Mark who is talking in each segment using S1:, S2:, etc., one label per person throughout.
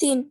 S1: 3।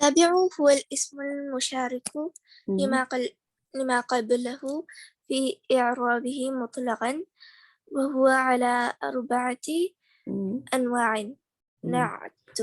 S1: التابع هو الاسم المشارك لما قبله في إعرابه مطلقا، وهو على 4 أنواع. نعت.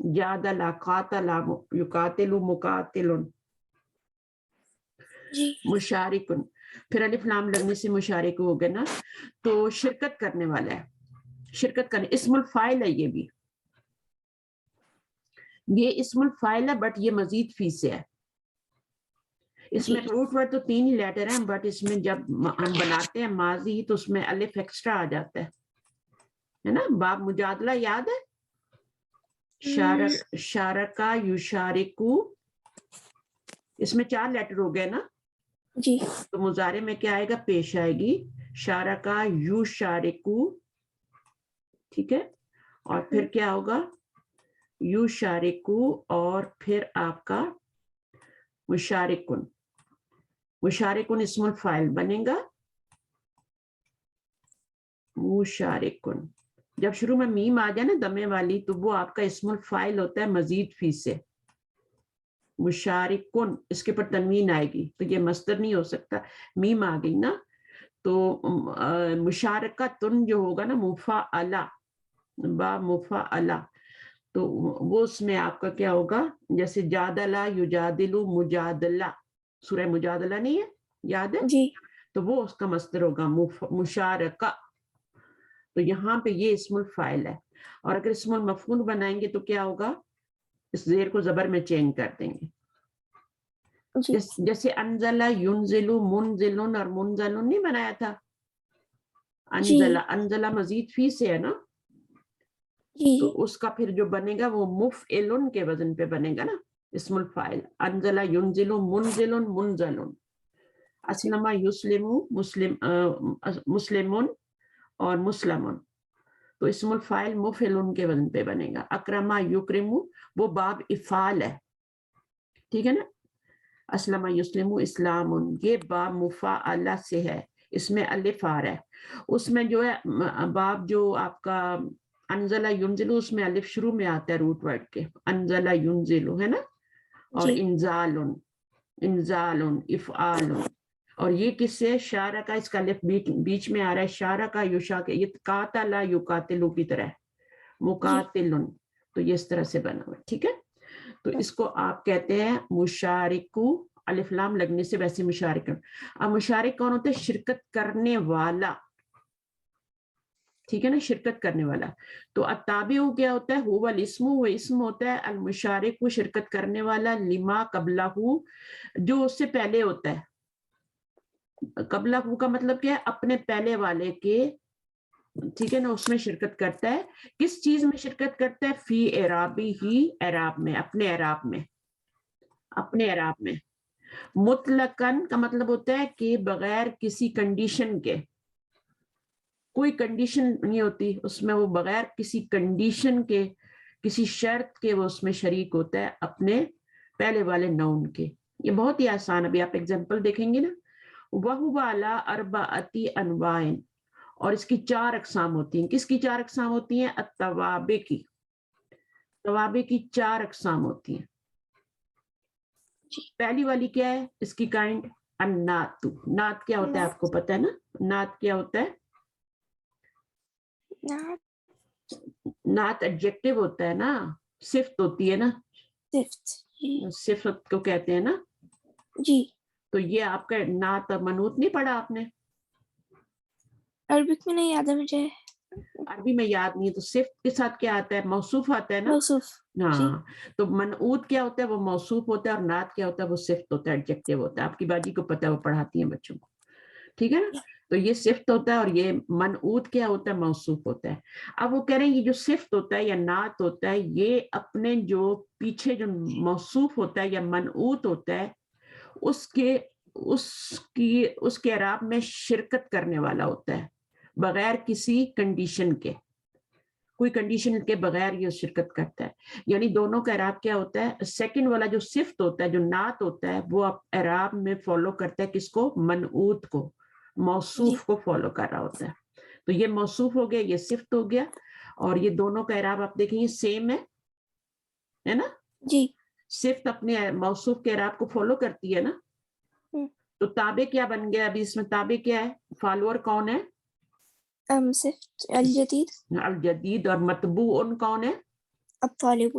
S2: جادلا قاتلا یقاتل مقاتل
S1: جی
S2: مشارکن. پھر الف لام لگنے سے مشارک ہو گیا نا, تو شرکت کرنے والا ہے, شرکت کرنے, اسم الفاعل ہے یہ بھی, یہ اسم الفاعل ہے بٹ یہ مزید فی سے ہے. اس میں روٹ ورڈ تو 3 ہی لیٹر ہیں, بٹ اس میں جب ہم بناتے ہیں ماضی تو اس میں الف ایکسٹرا آ جاتا ہے نا. باب مجادلہ یاد ہے, شارکا یشارکو, اس میں 4 لیٹر ہو گئے نا.
S1: جی
S2: تو مضارع میں کیا آئے گا, پیش آئے گی شارکا یشارکو, ٹھیک ہے. اور پھر کیا ہوگا, یشارکو, اور پھر آپ کا مشارکن. مشارکن اسم الفاعل بنے گا, مشارکن. جب شروع میں میم آ جائے نا دمے والی تو وہ آپ کا اسم الفاعل ہوتا ہے مزید فی سے. مشارکن, اس کے پر تنوین آئے گی تو یہ مصدر نہیں ہو سکتا, میم آ گئی نا. تو مشارکتن جو ہوگا نا مفعلہ, با مفعلہ, تو وہ اس میں آپ کا کیا ہوگا, جیسے جادلہ یجادلو مجادلہ, سورہ مجادلہ نہیں ہے, یاد ہے,
S1: جی
S2: تو وہ اس کا مصدر ہوگا مشارکہ. تو یہاں پہ یہ اسم الفاعل ہے. اور اگر اسم المفعول بنائیں گے تو کیا ہوگا, اس زیر کو زبر میں چینج کر دیں گے.
S1: جی
S2: جیسے انزلہ ینزلو منزلن اور منزلن نہیں بنایا تھا,
S1: جی
S2: انزلہ, انزلہ مزید فی سے ہے نا,
S1: جی
S2: تو اس کا پھر جو بنے گا وہ مفعلن کے وزن پہ بنے گا نا, اسم الفاعل. انزلہ ینزل منزل منزل. اسلم یسلم مسلمون اور مسلمون, تو اسم الفاعل مفعلن کے وزن پہ بنے گا. اکرما یکرم, وہ باب افعال ہے, ٹھیک ہے نا. اسلم یسلم اسلام, یہ باب مفعلہ سے ہے, اس میں الف آ رہا ہے. اس میں جو ہے باب جو آپ کا انزلہ ینزلو, اس میں الف شروع میں آتا ہے روٹ ورڈ کے, انزلہ ینزلو ہے نا. اور
S1: جی
S2: انزالن, انزالن, افعال. اور یہ کس سے, شارہ کا, اس کا الف بیچ میں آ رہا ہے, شارہ کا یوشا کے, یہ قاتلا یقاتلو کی طرح,
S1: جی
S2: مقاتلن. تو یہ اس طرح سے بنا ہوا, ٹھیک ہے. تو اس کو آپ کہتے ہیں مشارکو, الف لام لگنے سے ویسے مشارک. اب مشارک کون ہوتے ہیں, شرکت کرنے والا, ٹھیک ہے نا, شرکت کرنے والا. تو التابع کیا ہوتا ہے, هو الاسم, وہ اسم ہوتا ہے, المشارک وہ شرکت کرنے والا, لما قبلہ, جو اس سے پہلے ہوتا ہے. قبلہ کا مطلب کیا ہے, اپنے پہلے والے کے, ٹھیک ہے نا, اس میں شرکت کرتا ہے. کس چیز میں شرکت کرتا ہے, فی اعرابی ہی, اعراب میں, اپنے اعراب میں, اپنے اعراب میں. مطلقاً کا مطلب ہوتا ہے کہ بغیر کسی کنڈیشن کے, کوئی کنڈیشن نہیں ہوتی اس میں, وہ بغیر کسی کنڈیشن کے, کسی شرط کے وہ اس میں شریک ہوتا ہے اپنے پہلے والے نون کے. یہ بہت ہی آسان, ابھی آپ ایگزامپل دیکھیں گے نا. وَهُوَ عَلَىٰ أَرْبَعَةِ أَنْوَاعٍ, اور اس کی 4 اقسام ہوتی ہیں. کس کی 4 اقسام ہوتی ہیں, التوابع کی, توابع کی 4 اقسام ہوتی ہیں. پہلی والی کیا ہے, اس کی کائنڈ, النعت. نعت کیا ہوتا ہے آپ کو پتا ہے نا, نعت کیا ہوتا ہے, نعت ایڈجیکٹو ہوتا ہے نا, صفت ہوتی ہے نا, صفت کو کہتے ہیں نا.
S1: جی
S2: تو یہ آپ کا نعت منعوت نہیں پڑھا آپ نے,
S1: عربک میں نہیں یاد ہے مجھے,
S2: عربی میں یاد نہیں ہے. تو صفت کے ساتھ کیا آتا ہے, موصوف آتا ہے نا.
S1: موصوف. جی
S2: ہاں, تو منعوت کیا ہوتا ہے, وہ موصوف ہوتا ہے, اور نعت کیا ہوتا ہے, وہ صفت ہوتا ہے, ایڈجیکٹو ہوتا ہے. آپ کی باجی کو پتا ہے, وہ پڑھاتی ہیں بچوں کو, ٹھیک ہے نا. تو یہ صفت ہوتا ہے, اور یہ منعوت کیا ہوتا ہے, موصوف ہوتا ہے. اب وہ کہہ رہے ہیں یہ جو صفت ہوتا ہے یا نعت ہوتا ہے, یہ اپنے جو پیچھے جو موصوف ہوتا ہے یا منعوت ہوتا ہے, اس کے اعراب میں شرکت کرنے والا ہوتا ہے, بغیر کسی کنڈیشن کے, کوئی کنڈیشن کے بغیر یہ شرکت کرتا ہے. یعنی دونوں کا اعراب کیا ہوتا ہے, سیکنڈ والا جو صفت ہوتا ہے, جو نعت ہوتا ہے, وہ اعراب میں فالو کرتا ہے کس کو, منعوت کو, موصوف کو فالو کر رہا ہوتا ہے. تو یہ موصوف ہو گیا, یہ صفت ہو گیا, اور یہ دونوں کا اعراب آپ دیکھیں گے سیم ہے نا.
S1: جی
S2: صفت اپنے موصوف کے اعراب کو فالو کرتی ہے نا. تو تابع کیا بن گیا, ابھی اس میں تابع کیا ہے, فالوور کون ہے,
S1: صفت الجدید,
S2: الجدید. اور متبوع کون ہے,
S1: الطالب.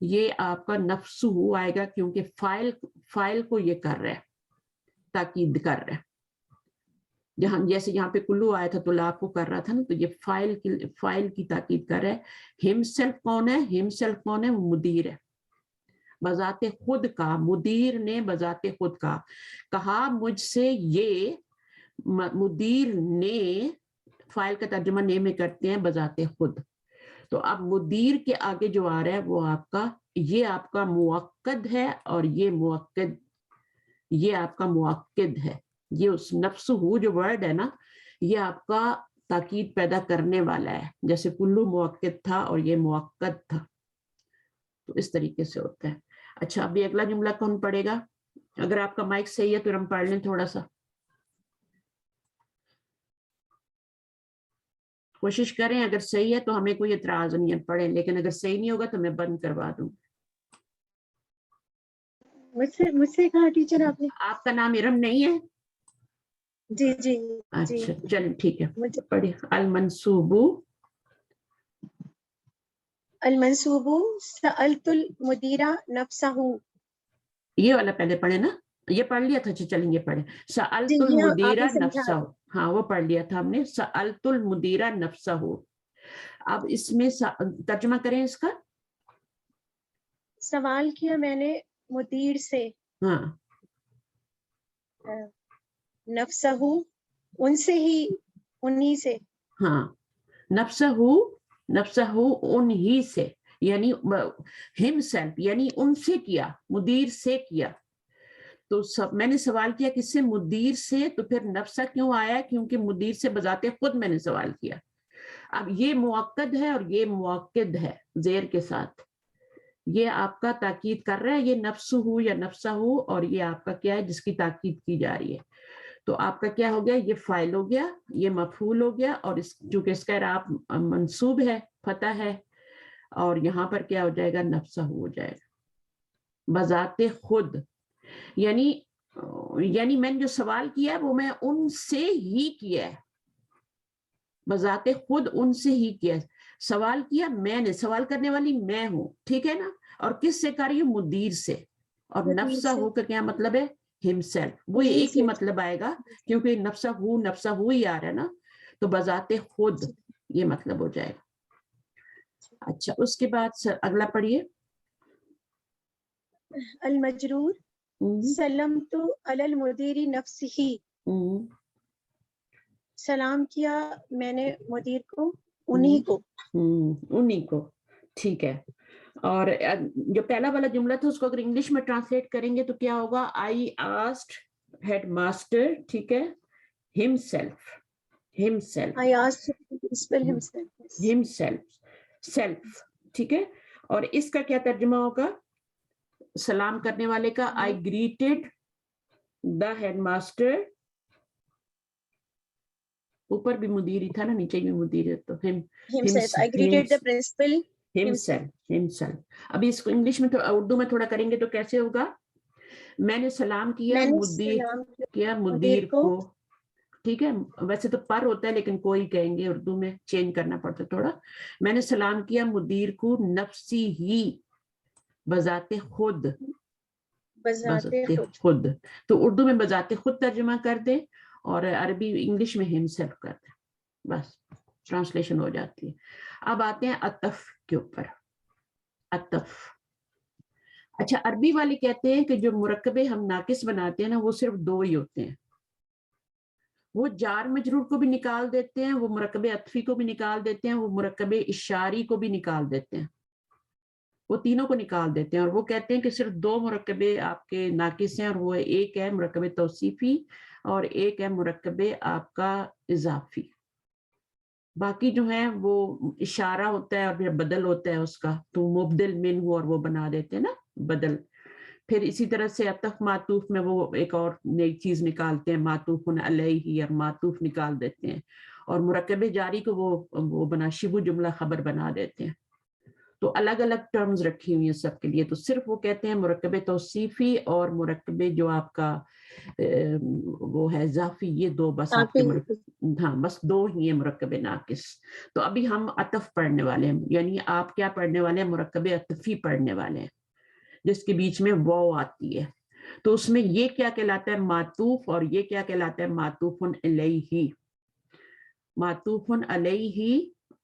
S2: یہ آپ کا نفسہ آئے گا کیونکہ فائل کو یہ کر رہا ہے، تاکید کر رہا ہے. جہاں جیسے یہاں پہ کلو آیا تھا تو لاکھ کو کر رہا تھا نا، تو یہ فائل کی تاکید کر رہا ہے. ہم سیلف کون ہے؟ ہم سیلف کون ہے؟ وہ مدیر ہے. بذات خود کا، مدیر نے بذات خود کا کہا مجھ سے یہ، مدیر نے، فائل کا ترجمہ نے میں کرتے ہیں بذات خود. تو اب مدیر کے آگے جو آ رہا ہے وہ آپ کا، یہ آپ کا موقد ہے، اور یہ آپ کا موقد ہے. یہ اس نفس ہو جو ورڈ ہے نا، یہ آپ کا تاکید پیدا کرنے والا ہے. جیسے کلو موقد تھا اور یہ موقد تھا، تو اس طریقے سے ہوتا ہے. اچھا ابھی اگلا جملہ کون پڑھے گا؟ اگر آپ کا مائک صحیح ہے تو ہم پڑھ لیں تھوڑا سا، کوشش کریں. اگر صحیح ہے تو ہمیں کوئی اعتراض نہیں ہے، پڑھیں، لیکن اگر صحیح نہیں ہوگا تو میں بند کروا دوں.
S3: مجھ سے کہا ٹیچر آپ نے؟
S2: آپ کا نام ارم نہیں ہے؟
S3: جی جی جی
S2: اچھا چلیں ٹھیک ہے،
S3: مجھے
S2: پڑھیں. المنصوب،
S3: المنصوب سألت المدیر نفسہ.
S2: یہ والا پہلے پڑھے نا، یہ پڑھ لیا تھا. اچھا چلیں یہ پڑھیں. سألت
S3: جی یہ آپ
S2: المدیر
S3: نے
S2: نفسہ،
S3: سمجھا.
S2: ہاں وہ پڑھ لیا تھا ہم نے. سألت المدیر نفسہ. اب اس میں ترجمہ کریں اس کا.
S3: سوال کیا میں نے مدیر سے،
S2: ہاں
S3: نفسہ ان سے ہی، انہی سے.
S2: ہاں نفسہ انہی سے، یعنی ہم سیلف، یعنی ان سے کیا، مدیر سے کیا. تو میں نے سوال کیا کس سے؟ مدیر سے. تو پھر نفسہ کیوں آیا؟ کیونکہ مدیر سے بذات خود میں نے سوال کیا. اب یہ موقد ہے اور یہ موقد ہے زیر کے ساتھ. یہ آپ کا تاکید کر رہا ہے، یہ نفس ہو یا نفسہ ہو، اور یہ آپ کا کیا ہے جس کی تاکید کی جا رہی ہے. تو آپ کا کیا ہو گیا؟ یہ فاعل ہو گیا، یہ مفعول ہو گیا، اور چونکہ اس کا اعراب منصوب ہے، فتح ہے، اور یہاں پر کیا ہو جائے گا؟ نفسہ ہو جائے گا بذات خود. یعنی میں نے جو سوال کیا ہے وہ میں ان سے ہی کیا ہے، بذات خود ان سے ہی کیا ہے. سوال کیا میں نے، سوال کرنے والی میں ہوں، ٹھیک ہے نا. اور کس سے کر رہی ہوں؟ مدیر سے. اور
S3: مدیر
S2: نفسہ
S3: سے.
S2: ہو کا کیا مطلب ہے؟ ہم سیلف. وہ
S3: انہی
S2: ایک ہی
S3: سے.
S2: مطلب آئے گا کیونکہ نفسہ ہو ہی آ رہا ہے نا، تو بذات خود یہ مطلب ہو جائے گا. اچھا اس کے بعد اگلا پڑھیے.
S3: المجرور سلمت علی المدیر نفسہ. سلام کیا میں نے مدیر کو، انہی کو.
S2: انہی کو، ٹھیک ہے. اور جو پہلا والا جملہ تھا اس کو اگر انگلش میں ٹرانسلیٹ کریں گے تو کیا ہوگا؟ آئی آسکڈ ہیڈ ماسٹر، ٹھیک ہے، ہم self.
S3: I asked him to spell himself.
S2: Self, ٹھیک ہے. اور اس کا کیا ترجمہ ہوگا سلام کرنے والے کا؟ آئی گریٹڈ دا ہیڈ ماسٹر. اوپر بھی مدیر ہی تھا نا، نیچے بھی مدیر ہے، تو
S3: Himself. I greeted the principal himself.
S2: himself. ابھی اس کو انگلش میں اردو میں تھوڑا کریں گے تو کیسے ہوگا؟ میں نے سلام کیا
S3: میں نے سلام
S2: مدیر کو، ٹھیک ہے. ویسے تو پر ہوتا ہے لیکن کوئی کہیں گے، اردو میں چینج کرنا پڑتا تھوڑا. میں نے سلام کیا مدیر کو نفسی ہی، بذات خود.
S3: بذات
S2: خود تو اردو میں بذات خود ترجمہ کر دیں، اور عربی انگلش میں ہم سیلف کر دیں، بس ٹرانسلیشن ہو جاتی ہے. اب آتے ہیں عطف کے اوپر. عطف، اچھا عربی والے کہتے ہیں کہ جو مرکبے ہم ناقص بناتے ہیں نا وہ صرف دو ہی ہوتے ہیں. وہ جار مجرور کو بھی نکال دیتے ہیں، وہ مرکب عطفی کو بھی نکال دیتے ہیں، وہ مرکب اشاری کو بھی نکال دیتے ہیں، وہ تینوں کو نکال دیتے ہیں. اور وہ کہتے ہیں کہ صرف دو مرکبے آپ کے ناقص ہیں، اور وہ ایک ہے مرکب توصیفی اور ایک ہے مرکب آپ کا اضافی. باقی جو ہیں وہ اشارہ ہوتا ہے اور پھر بدل ہوتا ہے اس کا، تو مبدل من ہو اور وہ بنا دیتے ہیں نا بدل. پھر اسی طرح سے عطف معطوف میں وہ ایک اور نئی چیز نکالتے ہیں، معطوف علیہ اور معطوف نکال دیتے ہیں، اور مرکب جاری کو وہ بنا شبہ جملہ خبر بنا دیتے ہیں. تو الگ الگ ٹرمز رکھی ہوئی ہیں سب کے لیے. تو صرف وہ کہتے ہیں مرکب توصیفی اور مرکب جو آپ کا وہ ہے اضافی, یہ دو بس آپ کے ہاں بس دو ہی ہیں مرکب ناقص. تو ابھی ہم عطف پڑھنے والے ہیں, یعنی آپ کیا پڑھنے والے ہیں, مرکب عطفی پڑھنے والے ہیں جس کے بیچ میں واو آتی ہے. تو اس میں یہ کیا کہلاتا ہے معطوف, اور یہ کیا کہلاتا ہے معطوف علیہ. معطوف علیہ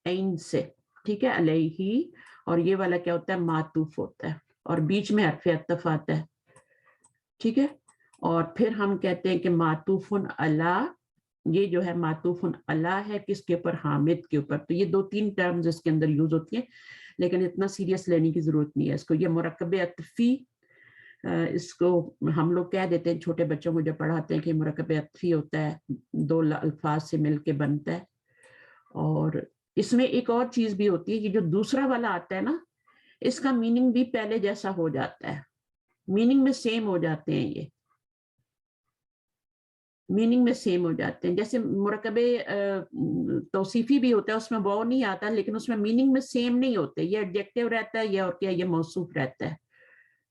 S2: عین سے, ٹھیک ہے, علیہ, اور یہ والا کیا ہوتا ہے معطوف ہوتا ہے, اور بیچ میں حرف عطف آتا ہے, ٹھیک ہے. اور پھر ہم کہتے ہیں کہ معطوف علی, یہ جو ہے معطوف علی ہے کس کے اوپر, حامد کے اوپر. تو یہ دو تین ٹرمز اس کے اندر یوز ہوتی ہیں, لیکن اتنا سیریس لینے کی ضرورت نہیں ہے اس کو. یہ مرکب عطفی, اس کو ہم لوگ کہہ دیتے ہیں چھوٹے بچوں کو جب پڑھاتے ہیں کہ مرکب عطفی ہوتا ہے, دو الفاظ سے مل کے بنتا ہے. اور اس میں ایک اور چیز بھی ہوتی ہے کہ جو دوسرا والا آتا ہے نا, اس کا میننگ بھی پہلے جیسا ہو جاتا ہے, میننگ میں سیم ہو جاتے ہیں, یہ میننگ میں سیم ہو جاتے ہیں. جیسے مرکب توصیفی بھی ہوتا ہے, اس میں واو نہیں آتا, لیکن اس میں میننگ میں سیم نہیں ہوتے. یہ ایڈجیکٹیو رہتا ہے, یا اور کیا, یہ موصوف رہتا ہے,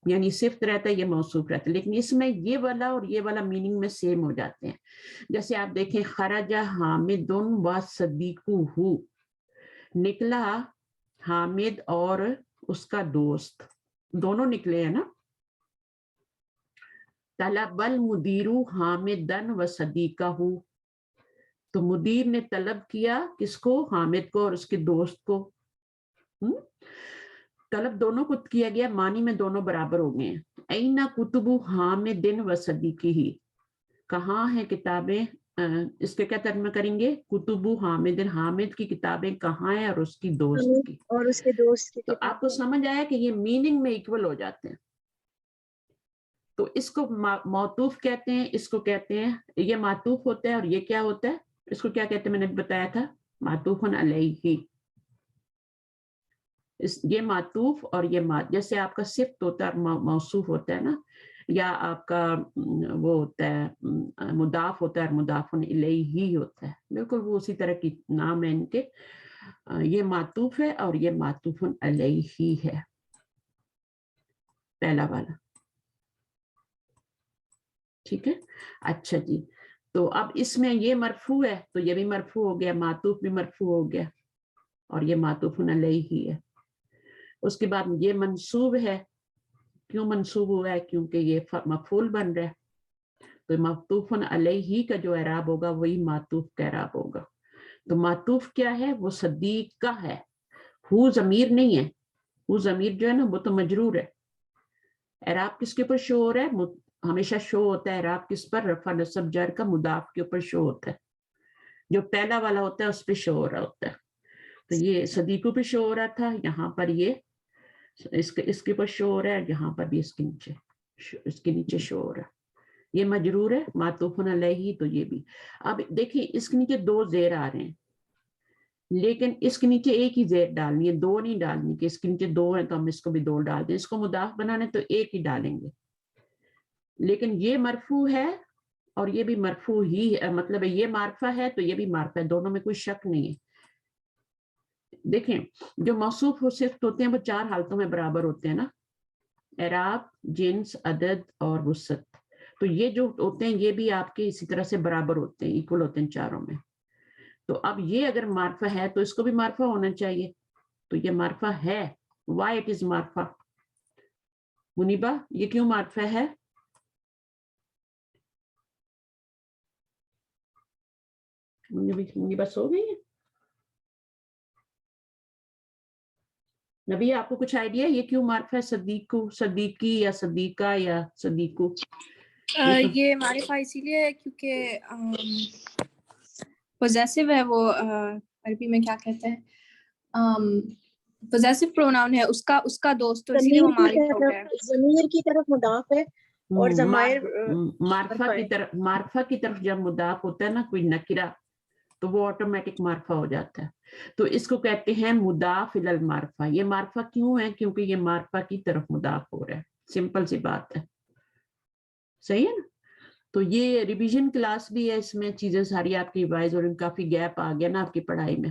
S2: یعنی صفت رہتا ہے, یہ موصوف رہتا ہے. لیکن اس میں یہ والا اور یہ والا میننگ میں سیم ہو جاتے ہیں. جیسے آپ دیکھیں خرج حامد و صدیقہ, نکلا حامد اور اس کا دوست, دونوں نکلے ہیں نا. طلب المدیر حامدا و صدیقہ, تو مدیر نے طلب کیا کس کو, حامد کو اور اس کے دوست کو. طلب دونوں کو کیا گیا, معنی میں دونوں برابر ہو گئے ہیں. این کتب حامد و صدیقہ, کہاں ہیں کتابیں, اس کے کیا ترجمہ کریں گے, کتب حامد, حامد کی کتابیں کہاں ہیں اور اس کی دوست کی.
S3: اور اس کے دوست کی
S2: تو آپ کو سمجھ آیا کہ یہ میننگ میں ایکول ہو جاتے ہیں. تو اس کو معطوف کہتے ہیں, اس کو کہتے ہیں, یہ معطوف ہوتا ہے, اور یہ کیا ہوتا ہے, اس کو کیا کہتے ہیں, میں نے بتایا تھا معطوف علیہ. یہ معطوف اور یہ جیسے آپ کا صفت ہوتا ہے, موصوف ہوتا ہے نا, یا آپ کا وہ ہوتا ہے مضاف ہوتا ہے, اور مضاف الیہ ہوتا ہے, بالکل وہ اسی طرح کی نام ہے ان کے. یہ معطوف ہے اور یہ معطوف علیہ ہے, پہلا والا, ٹھیک ہے. اچھا جی, تو اب اس میں یہ مرفوع ہے, تو یہ بھی مرفوع ہو گیا, معطوف بھی مرفوع ہو گیا, اور یہ معطوف علیہ ہے. اس کے بعد یہ منصوب ہے, کیوں منصوب ہوا ہے, کیونکہ یہ مفعول بن رہا ہے. تو معطوف علیہ کا جو اعراب ہوگا وہی معطوف کا اعراب ہوگا. تو معطوف کیا ہے, وہ صدیق کا ہے, ہو ضمیر نہیں ہے, ہو ضمیر جو ہے نا وہ تو مجرور ہے. اعراب کس کے اوپر شو ہو رہا ہے, ہمیشہ شو ہوتا ہے اعراب کس پر, رفع نصب جر کا مضاف کے اوپر شو ہوتا ہے, جو پہلا والا ہوتا ہے اس پہ شو ہو رہا ہوتا ہے. تو یہ صدیقوں پہ شو ہو رہا تھا, یہاں پر یہ اس کے اوپر شو ہو رہا ہے, یہاں پر بھی اس کے نیچے شو ہو رہا ہے. یہ مجرور ہے معطوف علیہ, تو یہ بھی. اب دیکھیں اس کے نیچے دو زیر آ رہے ہیں, لیکن اس کے نیچے ایک ہی زیر ڈالنی ہے, دو نہیں ڈالنی کہ اس کے نیچے دو ہیں تو ہم اس کو بھی دو ڈال دیں. اس کو مضاف بنانے تو ایک ہی ڈالیں گے, لیکن یہ مرفوع ہے اور یہ بھی مرفوع ہی ہے, مطلب یہ معرفہ ہے تو یہ بھی معرفہ ہے, دونوں میں کوئی شک نہیں ہے. دیکھیں جو موصوف صفت ہوتے ہیں وہ چار حالتوں میں برابر ہوتے ہیں نا, اعراب, جنس, عدد اور وسعت. تو یہ جو ہوتے ہیں یہ بھی آپ کے اسی طرح سے برابر ہوتے ہیں, ایکول ہوتے ہیں چاروں میں. تو اب یہ اگر معرفہ ہے تو اس کو بھی معرفہ ہونا چاہیے, تو یہ معرفہ ہے. why it is معرفہ, منیبہ یہ کیوں معرفہ ہے؟ منیبہ سو گئی ہے؟ نبی آپ کو کچھ آئیڈیا یہ کیوں معرفہ ہے, صدیقو, صدیقی یا صدیقہ یا صدیقو؟
S1: یہ معرفہ اسی لیے ہے کیونکہ پوزیسو ہے, وہ عربی میں کیا کہتے ہیں, پوزیسو پروناؤن ہے, اس کا دوست, تو اسی لیے وہ معرفہ ہو گیا.
S3: ضمیر کی طرف مضاف ہے, اور ضمائر
S2: معرفہ کی طرف جب مضاف ہوتا ہے نا کوئی نکرہ, تو وہ آٹومیٹک معرفہ ہو جاتا ہے. تو اس کو کہتے ہیں مضاف الی المعرفہ. یہ معرفہ کیوں ہے, کیونکہ یہ معرفہ کی طرف مضاف ہو رہا ہے, سمپل سی بات ہے, صحیح ہے نا. تو یہ ریویژن کلاس بھی ہے, اس میں چیزیں ساری آپ کی ریوائز, اور کافی گیپ آ گیا نا آپ کی پڑھائی میں.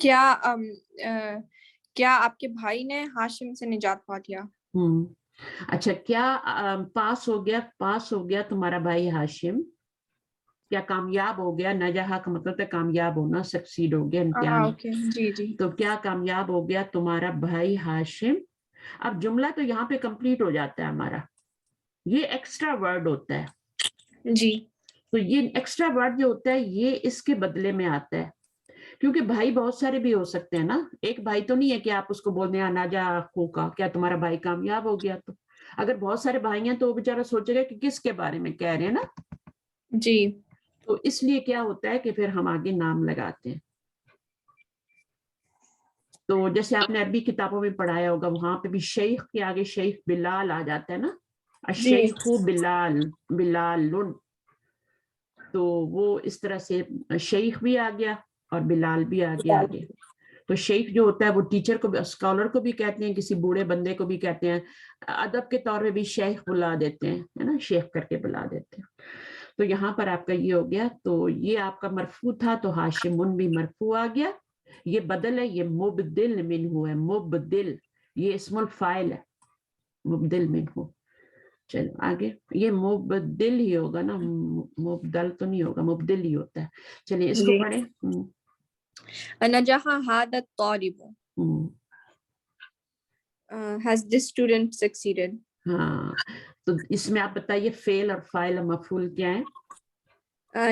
S1: کیا آپ کے بھائی نے ہاشم سے نجات پا لیا؟
S2: اچھا کیا پاس ہو گیا تمہارا بھائی ہاشم؟ کیا کامیاب ہو گیا؟ نجاح کا مطلب ہے کامیاب ہونا، سکسیڈ ہو گیا امتحان.
S1: جی جی.
S2: تو کیا کامیاب ہو گیا تمہارا بھائی ہاشم؟ اب جملہ تو یہاں پہ کمپلیٹ ہو جاتا ہے ہمارا. یہ ایکسٹرا ورڈ ہوتا ہے
S1: جی.
S2: تو یہ ایکسٹرا ورڈ جو ہوتا ہے یہ اس کے بدلے میں آتا ہے، کیونکہ بھائی بہت سارے بھی ہو سکتے ہیں نا. ایک بھائی تو نہیں ہے کہ آپ اس کو بول دیں ناجا اخو کا، کیا تمہارا بھائی کامیاب ہو گیا؟ تو اگر بہت سارے بھائی ہیں تو وہ بیچارہ سوچے گا کہ کس کے بارے میں کہہ رہے ہیں نا.
S1: جی.
S2: تو اس لیے کیا ہوتا ہے کہ پھر ہم آگے نام لگاتے ہیں. تو جیسے آپ نے عربی کتابوں میں پڑھایا ہوگا وہاں پہ بھی شیخ کے آگے شیخ بلال آ جاتا ہے نا، الشیخ بلال، بلال. تو وہ اس طرح سے شیخ بھی آ گیا اور بلال بھی آ گیا آگے. تو شیخ جو ہوتا ہے وہ ٹیچر کو، اسکالر کو بھی کہتے ہیں، کسی بوڑھے بندے کو بھی کہتے ہیں. ادب کے طور پہ بھی شیخ بلا دیتے ہیں، ہے نا، شیخ کر کے بلا دیتے ہیں. تو یہاں پر آپ کا یہ ہو گیا. تو یہ آپ کا مرفوع تھا تو ہاشم بھی مرفوع آ گیا. یہ بدل ہے، یہ مبدل منہ ہے. مبدل یہ اسم الفاعل ہے، مبدل منہ. چلو آگے، یہ مبدل ہی ہوگا نا، مبدل تو نہیں ہوگا، مبدل ہی ہوتا ہے. چلیے اس کو پڑھیں.
S1: نجح هذا الطالب. Has this student succeeded?
S2: ہاں تو اس میں آپ بتائیے فعل اور فاعل اور مفعول کیا ہے؟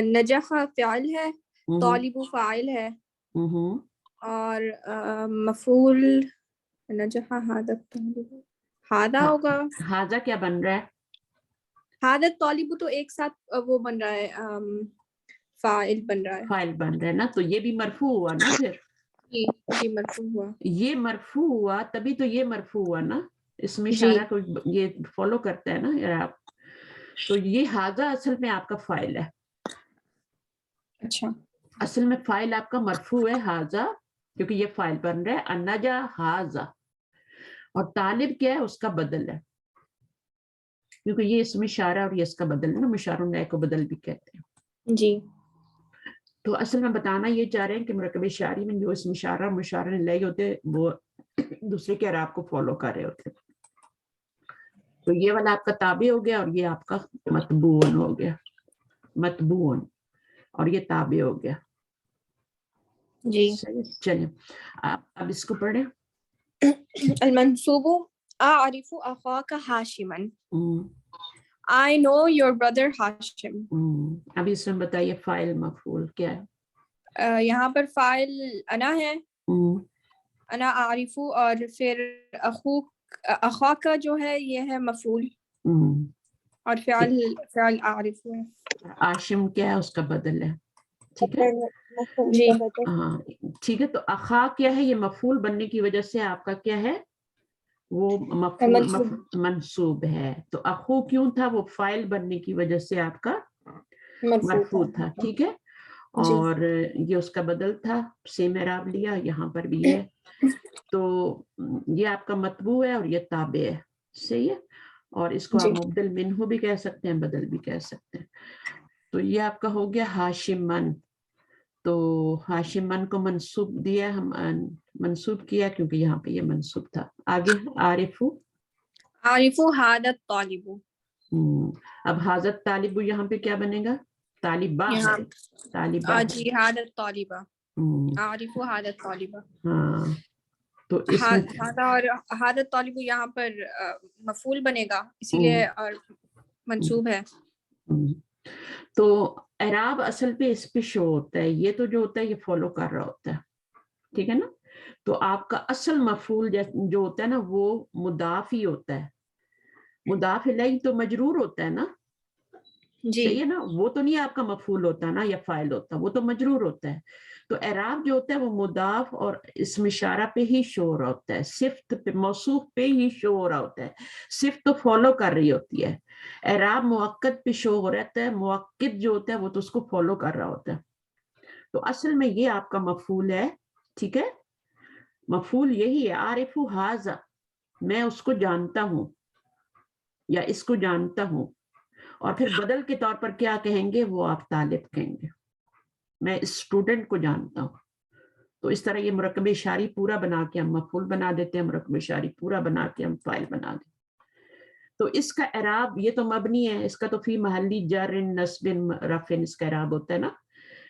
S1: نجح فعل ہے، طالب فاعل ہے، اور مفعول نجح هذا الطالب. هذا ہوگا.
S2: ہاذا کیا بن رہا ہے؟
S1: هذا الطالب تو ایک ساتھ وہ بن رہا ہے، فاعل بن رہا ہے.
S2: فاعل بن رہا ہے نا، تو یہ بھی مرفوع ہوا نا. پھر
S1: جی مرفوع ہوا.
S2: یہ مرفوع ہوا تبھی تو یہ مرفوع ہوا نا. اس میں
S1: جی.
S2: اشارہ کو یہ فالو کرتا ہے نا یار آپ. تو یہ ہاذا اصل میں آپ کا فاعل ہے.
S1: اچھا.
S2: اصل میں فاعل آپ کا مرفوع ہے ہاذا، کیونکہ یہ فاعل بن رہا ہے النجا ہاذا. اور طالب کیا ہے؟ اس کا بدل ہے، کیونکہ یہ اس میں اشارہ اور یہ اس کا بدل ہے نا. مشار الیہ کو بدل بھی کہتے ہیں.
S1: جی.
S2: تو اصل میں بتانا یہ چاہ رہے ہیں کہ مرکب اشاری میں جو اس اشارہ اور مشار الیہ ہوتے وہ دوسرے کے اعراب کو فالو کر رہے ہوتے. تو یہ والا آپ کا تابع ہو گیا اور یہ آپ کا متبوعن ہو گیا، متبوعن، اور یہ تابع ہو گیا.
S1: جی.
S2: چلیں اب اس کو پڑھیں.
S1: المنصوب اعرف اخاک ہاشما. I know your brother ہاشم.
S2: اب اس میں بتائیے فاعل مفعول کیا ہے؟
S1: یہاں پر فاعل انا ہے، انا اعرف، اور پھر اخا کا جو ہے یہ ہے مفعول، اور فعل اعرف ہے.
S2: ہاشم کیا ہے؟ اس کا بدل ہے. ٹھیک ہے
S1: جی.
S2: ہاں ٹھیک ہے. تو اخا کیا ہے؟ یہ مفعول بننے کی وجہ سے آپ کا کیا ہے؟ وہ مفعول منصوب ہے. تو اخو کیوں تھا؟ وہ فاعل بننے کی وجہ سے آپ کا مرفوع تھا. ٹھیک ہے. اور یہ اس کا بدل تھا، سیم اعراب لیا. یہاں پر بھی ہے. تو یہ آپ کا متبوع ہے اور یہ تابع ہے. صحیح ہے. اور اس کو آپ مبدل منہ بھی کہہ سکتے ہیں، بدل بھی کہہ سکتے ہیں. تو یہ آپ کا ہو گیا ہاشمن. تو ہاشمن کو منصوب دیا، ہم منصوب کیا کیونکہ یہاں پہ یہ منصوب تھا. آگے عارف
S1: هذا الطالب.
S2: اب حاضر طالب یہاں پہ کیا بنے گا؟ طالبہ ہے، طالبہ ہے.
S1: جی هذا الطالب، عارف هذا الطالب.
S2: ہاں تو اس میں
S1: هذا اور هذا الطالب یہاں پر مفعول بنے گا، اسی لیے اور منصوب ہے.
S2: تو اعراب اصل پہ اس پہ شو ہوتا ہے. یہ تو جو ہوتا ہے یہ فالو کر رہا ہوتا ہے. ٹھیک ہے نا. تو آپ کا اصل مفعول جو ہوتا ہے نا وہ مضاف ہی ہوتا ہے. مضاف الیہ تو مجرور ہوتا ہے نا. صحیح ہے نا. وہ تو نہیں آپ کا مفعول ہوتا نا یا فاعل ہوتا، وہ تو مجرور ہوتا ہے. تو اعراب جو ہوتا ہے وہ مضاف اور اسم اشارہ پہ ہی شو ہو رہا ہوتا ہے، صفت پہ، موصوف پہ ہی شو ہو رہا ہوتا ہے. صفت تو فالو کر رہی ہوتی ہے. اعراب موقت پہ شو ہو رہتا ہے، موقت جو ہوتا ہے وہ تو اس کو فالو کر رہا ہوتا ہے. تو اصل میں یہ آپ کا مفعول ہے. ٹھیک ہے. مفعول یہی ہے عارف ھذا، میں اس کو جانتا ہوں یا اس کو جانتا ہوں. اور پھر بدل کے طور پر کیا کہیں گے؟ وہ آپ طالب کہیں گے. میں اسٹوڈنٹ کو جانتا ہوں. تو اس طرح یہ مرکب اشاری پورا بنا کے ہم مفعول بنا دیتے ہیں, مرکب اشاری پورا بنا کے ہم فاعل بنا دیتے ہیں. تو اس کا اعراب یہ تو مبنی ہے, اس کا تو فی محلی جر نصب رفع اس کا اعراب ہوتا ہے نا,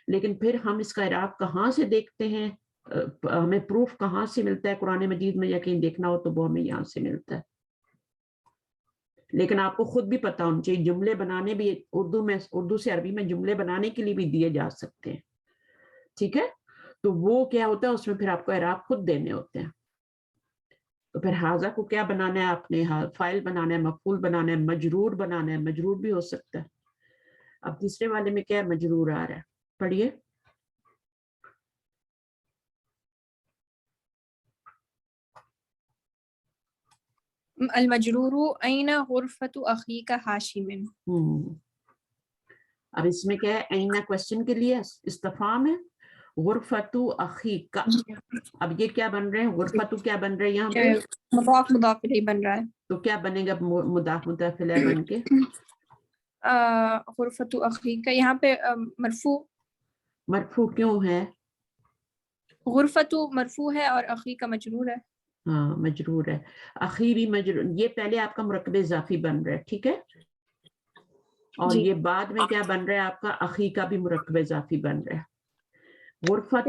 S2: لیکن پھر ہم اس کا اعراب کہاں سے دیکھتے ہیں, ہمیں پروف کہاں سے ملتا ہے قرآن مجید میں, یا کہیں دیکھنا ہو تو وہ ہمیں یہاں سے ملتا ہے. لیکن آپ کو خود بھی پتا ہونا چاہیے جملے بنانے بھی اردو سے عربی میں جملے بنانے کے لیے بھی دیے جا سکتے ہیں, ٹھیک ہے. تو وہ کیا ہوتا ہے, اس میں پھر آپ کو اعراب خود دینے ہوتے ہیں. تو پھر حاضہ کو کیا بنانا ہے آپ نے, فاعل بنانا ہے, مفعول بنانا ہے, مجرور بنانا ہے, مجرور بھی ہو سکتا ہے. اب تیسرے والے میں کیا ہے, مجرور آ رہا ہے, پڑھیے.
S1: المجرور این غرفۃ اخیک ہاشم.
S2: اب اس میں کیا ہے, اینا کوشچن کے لیے استفہام ہے, غرفۃ اخیک. اب یہ کیا بن رہے ہیں, غرفۃ کیا بن رہے ہیں یہاں پہ,
S1: مضاف مضاف الیہ بن رہا ہے.
S2: تو کیا بنے گا مضاف مضاف الیہ بن کے,
S1: غرفۃ اخیک یہاں پہ مرفوع.
S2: مرفوع کیوں ہے,
S1: غرفۃ مرفوع ہے اور اخیک مجرور ہے.
S2: ہاں مجرور ہے, اخی بھی مجرور. یہ پہلے آپ کا مرکب اضافی بن رہا ہے, ٹھیک ہے, اور یہ بعد میں کیا بن رہا ہے آپ کا, اخی کا بھی مرکب اضافی بن رہا ہے. غرفۃ,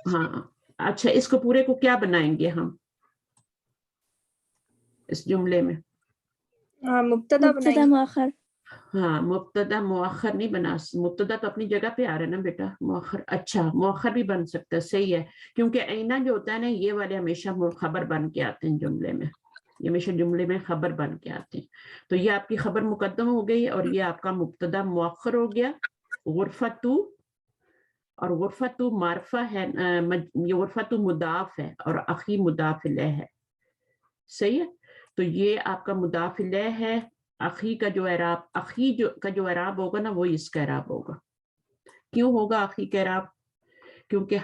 S2: ہاں اچھا, اس کو پورے کو کیا بنائیں گے ہم اس جملے میں,
S1: مبتدا مؤخر.
S2: ہاں مبتدا مؤخر نہیں بنا, مبتدا تو اپنی جگہ پہ آ رہا ہے نا بیٹا, مؤخر, اچھا مؤخر بھی بن سکتا ہے, صحیح ہے, کیونکہ اینا جو ہوتا ہے نا یہ والے ہمیشہ خبر بن کے آتے ہیں جملے میں, یہ ہمیشہ جملے میں خبر بن کے آتے ہیں. تو یہ آپ کی خبر مقدم ہو گئی اور یہ آپ کا مبتدا مؤخر ہو گیا غرفۃ, اور غرفۃ معرفہ ہے, یہ غرفۃ مضاف ہے اور اخی مضاف الیہ ہے, صحیح ہے. تو یہ آپ کا مضاف الیہ ہے, اخی کا جو اعراب, اخی کا جو اعراب ہوگا نا وہ اس کا اعراب ہوگا. کیوں ہوگا اخی کا اعراب, کیونکہ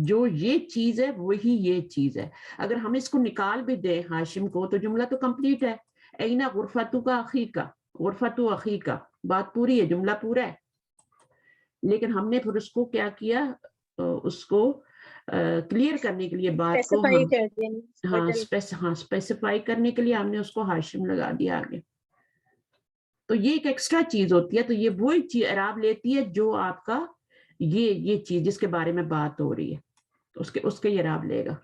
S2: جو یہ چیز ہے وہی یہ چیز ہے. اگر ہم اس کو نکال بھی دیں ہاشم کو تو جملہ تو کمپلیٹ ہے, اینا غرفۃ کا اخی کا, غرفۃ اخی کا, بات پوری ہے, جملہ پورا ہے. لیکن ہم نے پھر اس کو کیا کیا, اس کو کلیئر کرنے کے لیے بات کو اسپیسیفائی کرنے کے لیے ہم نے اس کو ہاشم لگا دیا آگے. تو یہ ایک ایکسٹرا چیز ہوتی ہے, تو یہ وہی چیز اعراب لیتی ہے جو آپ کا یہ چیز جس کے بارے میں بات ہو رہی ہے, اس کے اعراب لے گا.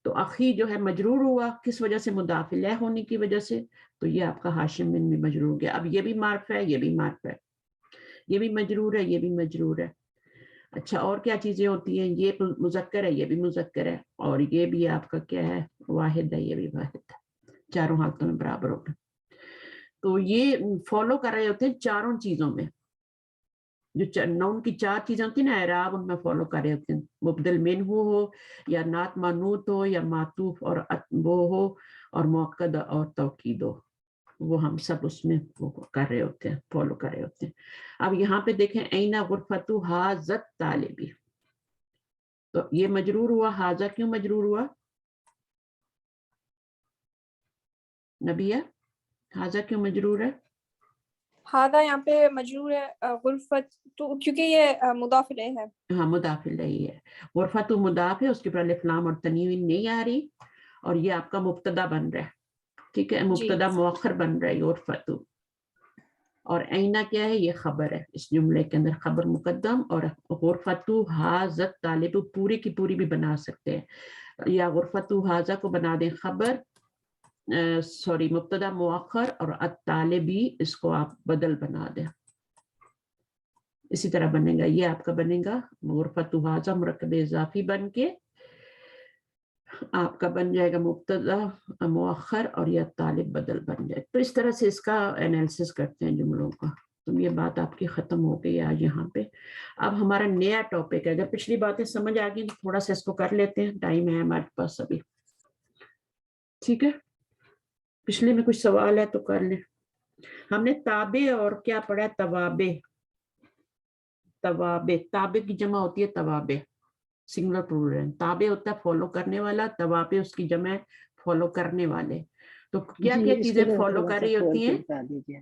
S2: تو اخی جو ہے مجرور ہوا, کس وجہ سے, مضاف الیہ ہونے کی وجہ سے, تو یہ آپ کا ہاشم بن بھی مجرور گیا. اب یہ بھی معرف ہے, یہ بھی معرف ہے, یہ بھی مجرور ہے, یہ بھی مجرور ہے. اچھا اور کیا چیزیں ہوتی ہیں, یہ مذکر ہے, یہ بھی مذکر ہے, اور یہ بھی آپ کا کیا ہے, واحد ہے, یہ بھی واحد ہے, چاروں حالتوں میں برابر ہوگا. تو یہ فالو کر رہے ہوتے ہیں چاروں چیزوں میں, جو نون کی چار چیزیں ہوتی ہیں نا اعراب, ان میں فالو کر رہے ہوتے ہیں. مبدل منہ ہو یا نعت منوط ہو یا معطوف اور وہ ہو اور مؤکد اور توکید ہو, وہ ہم سب اس میں کر رہے ہوتے ہیں, فالو کر رہے ہوتے ہیں. اب یہاں پہ دیکھیں, اینا غرفۃ حاضت طالبی, تو یہ مجرور ہوا, حاضہ کیوں مجرور ہوا نبیہ, حاضہ کیوں مجرور ہے,
S1: ہادہ یہاں پہ مجرور ہے, غرفت تو کیونکہ یہ مضاف الیہ ہے.
S2: ہاں مضاف الیہ ہے, غرفۃ مضاف ہے, اس کے اوپر الف لام اور تنوین نہیں آ رہی, اور یہ آپ کا مبتدا بن رہا ہے, ٹھیک ہے, مبتدا مؤخر بن رہا ہے غرفۃ. اور اینا کیا ہے, یہ خبر ہے, اس جملے کے اندر خبر مقدم, اور غرفۃ حاضت طالب پوری کی پوری بھی بنا سکتے ہیں, یا غرفۃ حاضہ کو بنا دیں خبر, مبتدا مؤخر, اور الطالبی اس کو آپ بدل بنا دیں. اسی طرح بنے گا, یہ آپ کا بنے گا غرفۃ حاضہ مرکب اضافی بن کے آپ کا بن جائے گا مبتدا مؤخر, اور یہ طالب بدل بن جائے. تو اس طرح سے اس کا انالیسس کرتے ہیں جملوں کا. تو یہ بات آپ کی ختم ہو گئی آج یہاں پہ. اب ہمارا نیا ٹاپک ہے, اگر پچھلی باتیں سمجھ آ گئی تو تھوڑا سا اس کو کر لیتے ہیں, ٹائم ہے ہمارے پاس ابھی, ٹھیک ہے. پچھلے میں کچھ سوال ہے تو کر لیں. ہم نے تابع اور کیا پڑھا ہے, توابع. توابع, تابع کی جمع ہوتی ہے توابع, سنگولر پلورل. تابع ہوتا ہے فالو کرنے والا, توابع اس کی جمع ہے فالو کرنے والے. تو کیا کیا چیزیں فالو کر رہی ہوتی ہیں,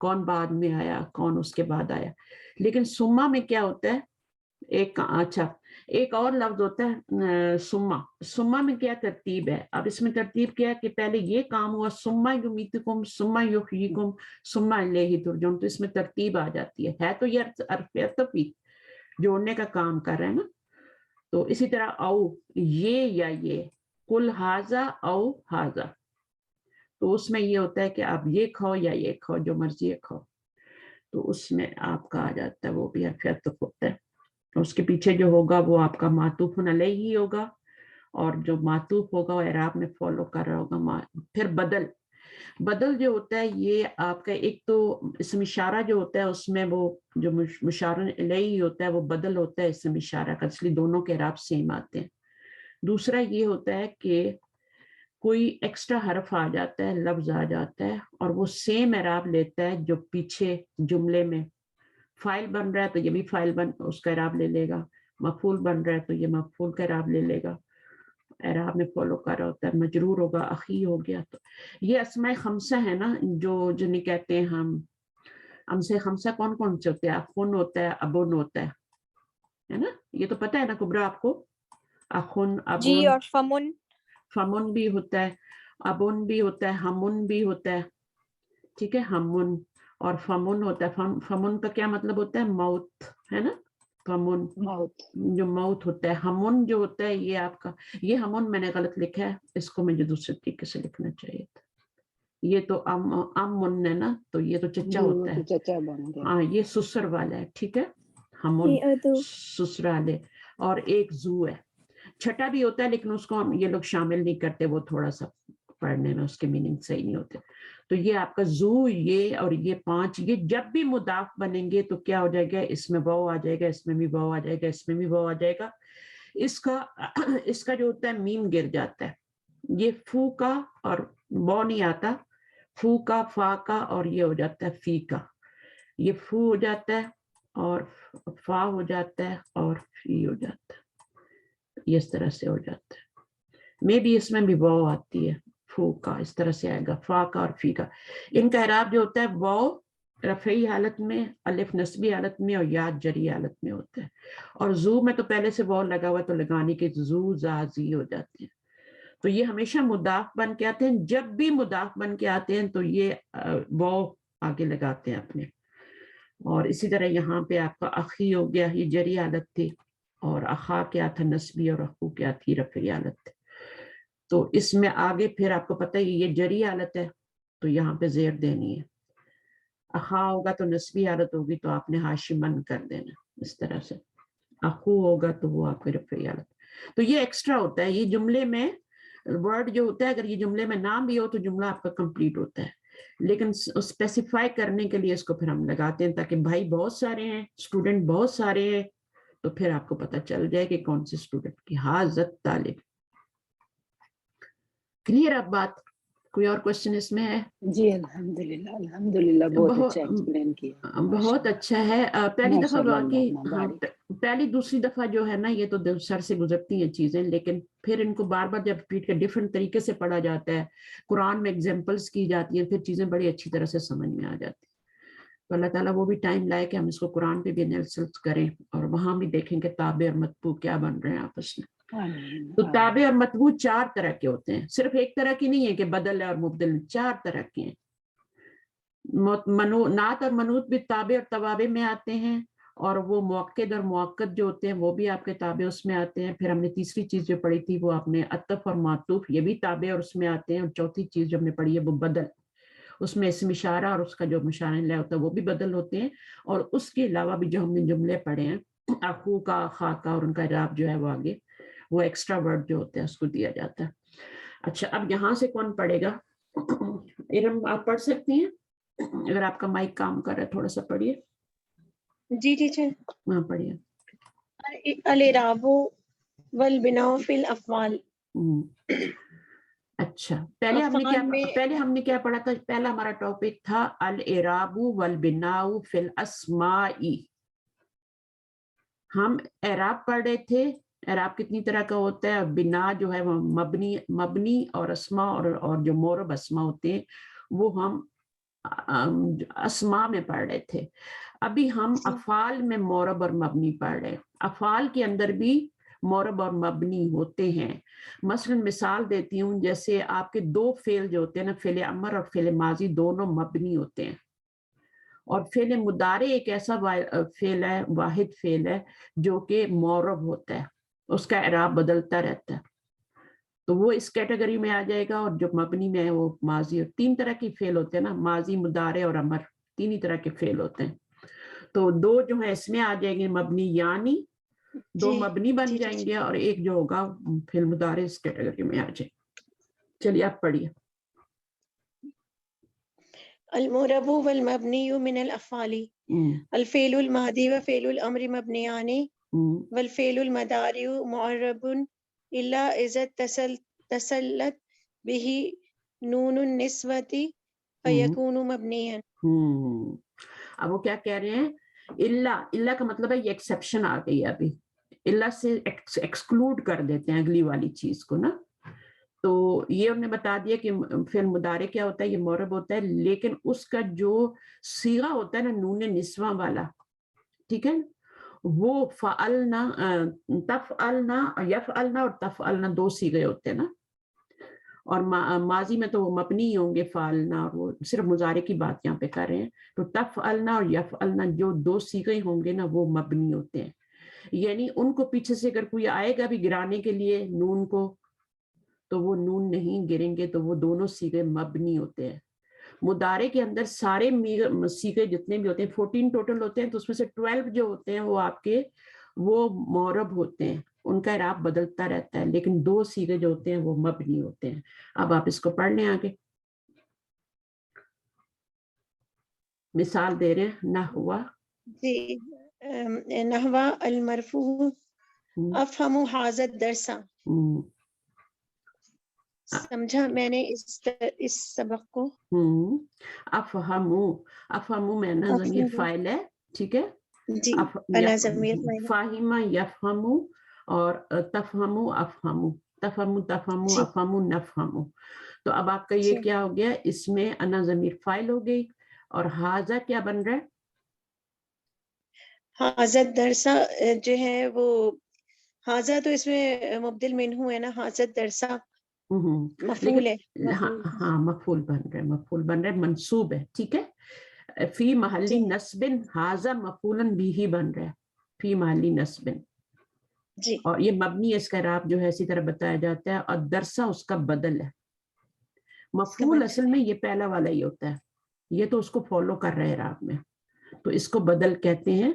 S2: کون بعد میں آیا, کون اس کے بعد آیا. لیکن سما میں کیا ہوتا ہے, ایک اور لفظ ہوتا ہے سما. سما میں کیا ترتیب ہے؟ اب اس میں ترتیب کیا ہے کہ پہلے یہ کام ہوا, سما یمیتکم سما یحییکم سما الیہ ترجعون, تو اس میں ترتیب آ جاتی ہے تو یہ حرف عطف ہی جوڑنے کا کام کر رہے ہیں نا. تو اسی طرح او, یہ یا یہ, کل ہاذا او ہاذا, تو اس میں یہ ہوتا ہے کہ آپ یہ کھاؤ یا یہ کھاؤ, جو مرضی ہے کھاؤ. تو اس میں آپ کا آ جاتا ہے, وہ بھی حرف عطف ہوتا ہے. اس کے پیچھے جو ہوگا وہ آپ کا معطوف علیہ ہی ہوگا, اور جو معطوف ہوگا وہ اعراب میں فالو کر رہا ہوگا. پھر بدل جو ہوتا ہے یہ آپ کا, ایک تو اسم اشارہ جو ہوتا ہے اس میں وہ جو مشار الیہ ہوتا ہے وہ بدل ہوتا ہے اسم اشارہ کا, اس لیے دونوں کے اعراب سیم آتے ہیں. دوسرا یہ ہوتا ہے کہ کوئی ایکسٹرا حرف آ جاتا ہے, لفظ آ جاتا ہے, اور وہ سیم اعراب لیتا ہے جو پیچھے جملے میں فائل بن رہا ہے تو یہ بھی فائل اس کا اعراب لے لے گا, مفعول بن رہا ہے تو یہ مفعول کا اعراب لے لے گا, اعراب میں فالو کر رہا ہوتا ہے. مجرور ہوگا, اخی ہو گیا. تو یہ اسماء خمسہ ہے نا, جو جنہیں کہتے ہیں ہم اسماء خمسہ. کون کون سے ہوتے ہیں؟ اخن ہوتا ہے, ابن ہوتا ہے نا, یہ تو پتہ ہے نا کبرا آپ کو. اخن,
S1: جی,
S2: ابن,
S1: اور فمن.
S2: فمن بھی ہوتا ہے, ابن بھی ہوتا ہے, ہمن بھی ہوتا ہے, ٹھیک ہے, ہمن اور فمن ہوتا ہے. فمن کا کیا مطلب ہوتا ہے؟ موت, ہے نا. فمن
S4: موت.
S2: جو موت ہوتا ہے. ہمن جو ہوتا ہے یہ آپ کا, یہ ہمن میں نے غلط لکھا ہے, اس کو مجھے دوسرے طریقے سے لکھنا چاہیے تھا. یہ تو من ہے نا, تو یہ تو چچا ہوتا ہے.
S4: چچا بن گیا.
S2: ہاں, یہ سسر والا ہے, ٹھیک ہے, ہمن سسرالے. اور ایک زو ہے, چھٹا بھی ہوتا ہے لیکن اس کو یہ لوگ شامل نہیں کرتے, وہ تھوڑا سا پڑھنے میں اس کے میننگ صحیح نہیں ہوتے. تو یہ آپ کا زو, یہ اور یہ 5, یہ جب بھی مضاف بنیں گے تو کیا ہو جائے گا, اس میں واو آ جائے گا, اس میں بھی واو آ جائے گا, اس میں بھی واو آ جائے گا. اس کا جو ہوتا ہے میم گر جاتا ہے. یہ فو کا اور واو نہیں آتا, فو کا, فا کا, اور یہ ہو جاتا ہے فی کا. یہ فو ہو جاتا ہے اور فا ہو جاتا ہے اور فی ہو جاتا ہے, اس طرح سے ہو جاتا ہے. میں بھی اس میں بھی واو آتی ہے, فو کا اس طرح سے آئے گا, فا کا اور فی کا. ان کا اعراب جو ہوتا ہے واو رفعی حالت میں, الف نصبی حالت میں, اور یا جری حالت میں ہوتا ہے. اور زو میں تو پہلے سے واو لگا ہوا تو لگانے کے زو زا زی ہو جاتے ہیں. تو یہ ہمیشہ مضاف بن کے آتے ہیں, جب بھی مضاف بن کے آتے ہیں تو یہ واو آگے لگاتے ہیں اپنے. اور اسی طرح یہاں پہ آپ کا اخی ہو گیا, یہ جری حالت تھی, اور اخا کیا تھا نصبی, اور اخو کیا تھی رفعی حالت. تو اس میں آگے پھر آپ کو پتہ ہے یہ جری حالت ہے تو یہاں پہ زیر دینی ہے. اخا ہوگا تو نصبی حالت ہوگی تو آپ نے حاشی بند کر دینا اس طرح سے. اخو ہوگا تو وہ آپ کی رفعی حالت. تو یہ ایکسٹرا ہوتا ہے, یہ جملے میں ورڈ جو ہوتا ہے, اگر یہ جملے میں نام بھی ہو تو جملہ آپ کا کمپلیٹ ہوتا ہے, لیکن اسپیسیفائی کرنے کے لیے اس کو پھر ہم لگاتے ہیں تاکہ بھائی بہت سارے ہیں, اسٹوڈنٹ بہت سارے ہیں, تو پھر آپ کو پتہ چل جائے کہ کون سے اسٹوڈنٹ کی. حاضت طالب. کلیئر اب بات؟ کوئی اور کوشچن اس میں ہے؟
S4: جی الحمدللہ بہت اچھا ایکسپلین کیا,
S2: بہت اچھا ہے. پہلی دفعہ واقعی, ہاں پہلی دوسری دفعہ جو ہے نا یہ تو سر سے گزرتی ہیں چیزیں, لیکن پھر ان کو بار بار جب ریپیٹ کر ڈفرینٹ طریقے سے پڑھا جاتا ہے, قرآن میں ایگزامپلس کی جاتی ہیں, پھر چیزیں بڑی اچھی طرح سے سمجھ میں آ جاتی ہیں. تو اللہ تعالیٰ وہ بھی ٹائم لائے کہ ہم اس کو قرآن پہ بھی انالسس کریں اور وہاں بھی دیکھیں کہ تابع اور متبوع کیا بن رہے ہیں آپس میں. تو تابع اور متبوع 4 طرح کے ہوتے ہیں, صرف ایک طرح کی نہیں ہے کہ بدل ہے اور مبدل, 4 طرح کے ہیں. نعت اور منوط بھی تابع اور توابع میں آتے ہیں, اور وہ موقد اور موقد جو ہوتے ہیں وہ بھی آپ کے تابع اس میں آتے ہیں. پھر ہم نے تیسری چیز جو پڑھی تھی وہ آپ نے عطف اور معطوف, یہ بھی تابع اور اس میں آتے ہیں. اور چوتھی چیز جو ہم نے پڑھی ہے وہ بدل, اس میں اسم اشارہ اور اس کا جو مشار الیہ ہوتا ہے وہ بھی بدل ہوتے ہیں. اور اس کے علاوہ بھی جو ہم نے جملے پڑھے ہیں, اخو کا, اخا کا, اور ان کا اعراب جو ہے وہ آگے وہ ایکسٹرا ورڈ جو ہوتا ہے اس کو دیا جاتا ہے. اچھا, اب یہاں سے کون پڑھے گا؟ ارم آپ پڑھ سکتی ہیں اگر آپ کا مائک کام کر رہا ہے, تھوڑا سا پڑھیے.
S3: جی ٹیچر.
S2: ہاں پڑھیے.
S3: الاعراب والبناء فی الافعال.
S2: اچھا, پہلے ہم نے کیا پڑھا تھا؟ پہلا ہمارا ٹاپک تھا الاعراب والبناء فی الاسماء. ہم اعراب پڑھ رہے تھے. اعراب کتنی طرح کا ہوتا ہے, بنا جو ہے وہ مبنی اور اسماء اور جو مورب اسماء ہوتے ہیں وہ ہم اسما میں پڑھ رہے تھے. ابھی ہم افعال میں مورب اور مبنی پڑھ رہے ہیں. افعال کے اندر بھی مورب اور مبنی ہوتے ہیں. مثلا مثال دیتی ہوں, جیسے آپ کے دو فعل جو ہوتے ہیں نا, فعل امر اور فعل ماضی, دونوں مبنی ہوتے ہیں. اور فعل مضارع ایک ایسا فعل ہے, واحد فعل ہے جو کہ مورب ہوتا ہے, اس کا اعراب بدلتا رہتا ہے, تو وہ اس کیٹیگری میں آ جائے گا. اور جو مبنی میں ہے وہ ماضی. اور تین طرح کے فعل ہوتے ہیں نا, ماضی, مضارع اور امر, تین ہی طرح کے فعل ہوتے ہیں. تو دو جو ہے اس میں آ جائیں گے مبنی, یعنی دو مبنی بن جائیں گے, اور ایک جو ہوگا فعل مضارع اس کیٹیگری میں آ جائے. چلیے آپ پڑھیے.
S3: المورب والمبنی من الافعال الفعل الماضی وفعل الامر مبنیان والفعل المضارع معرب الا اذا اتصلت به نون النسوة فیکون مبنیا.
S2: اب وہ کیا کہہ رہے ہیں, اللہ کا مطلب ہے یہ ایکسیپشن آ گئی ہے. ابھی اللہ سے ایکسکلوڈ کر دیتے ہیں اگلی والی چیز کو نا. تو یہ انہوں نے بتا دیا کہ فعل مضارع کیا ہوتا ہے, یہ مورب ہوتا ہے, لیکن اس کا جو صیغہ ہوتا ہے نا نون نسواں والا, ٹھیک ہے, وہ فعلنا, تفعلنا, یفعلنا اور تفعلنا دو صیغے ہوتے ہیں نا. اور ماضی میں تو وہ مبنی ہوں گے فعلنا, اور وہ صرف مضارع کی بات یہاں پہ کر رہے ہیں. تو تفعلنا اور یفعلنا جو دو صیغے ہوں گے نا وہ مبنی ہوتے ہیں. یعنی ان کو پیچھے سے اگر کوئی آئے گا بھی گرانے کے لیے نون کو, تو وہ نون نہیں گریں گے, تو وہ دونوں صیغے مبنی ہوتے ہیں. مضارع کے اندر سارے صیغے جتنے بھی ہوتے ہیں 14 ٹوٹل ہوتے ہیں, تو اس میں سے 12 جو ہوتے ہیں وہ آپ کے وہ مورب ہوتے ہیں, ان کا اعراب بدلتا رہتا ہے, لیکن دو صیغے جو ہوتے ہیں وہ مبنی ہوتے ہیں. اب آپ اس کو پڑھ لیں آگے. مثال دے رہے ہیں, نحو
S3: جی, نحو المرفوع افہم ھذا الدرس. سمجھا میں نے اس سبق کو.
S2: افہمو میں نا ضمیر فاعل ہے, ٹھیک ہے.
S3: جی, انا ضمیر فاعل.
S2: فاہمہ یفہمو اور تفہمو افہمو, تفہمو تفہمو افہمو نفہمو. تو اب آپ کا یہ کیا ہو گیا, اس میں انا ضمیر فاعل ہو گئی, اور ھذا کیا بن رہا ہے,
S3: ھذا الدرس جو ہے وہ ھذا تو اس میں مبدل منہ ہے نا, ھذا الدرس مفعول ہے.
S2: ہاں مفعول بن رہا ہے, مفعول بن رہا ہے, منصوب ہے, ٹھیک ہے. فی محلی نصب ھذا مفعولا بھی بن رہا ہے, فی محلی نصب.
S3: جی,
S2: اور یہ مبنی, اس کا اعراب جو ہے اسی طرح بتایا جاتا ہے, اور درسہ اس کا بدل ہے. مفعول اصل میں یہ پہلا والا ہی ہوتا ہے, یہ تو اس کو فالو کر رہے ہیں اعراب میں, تو اس کو بدل کہتے ہیں.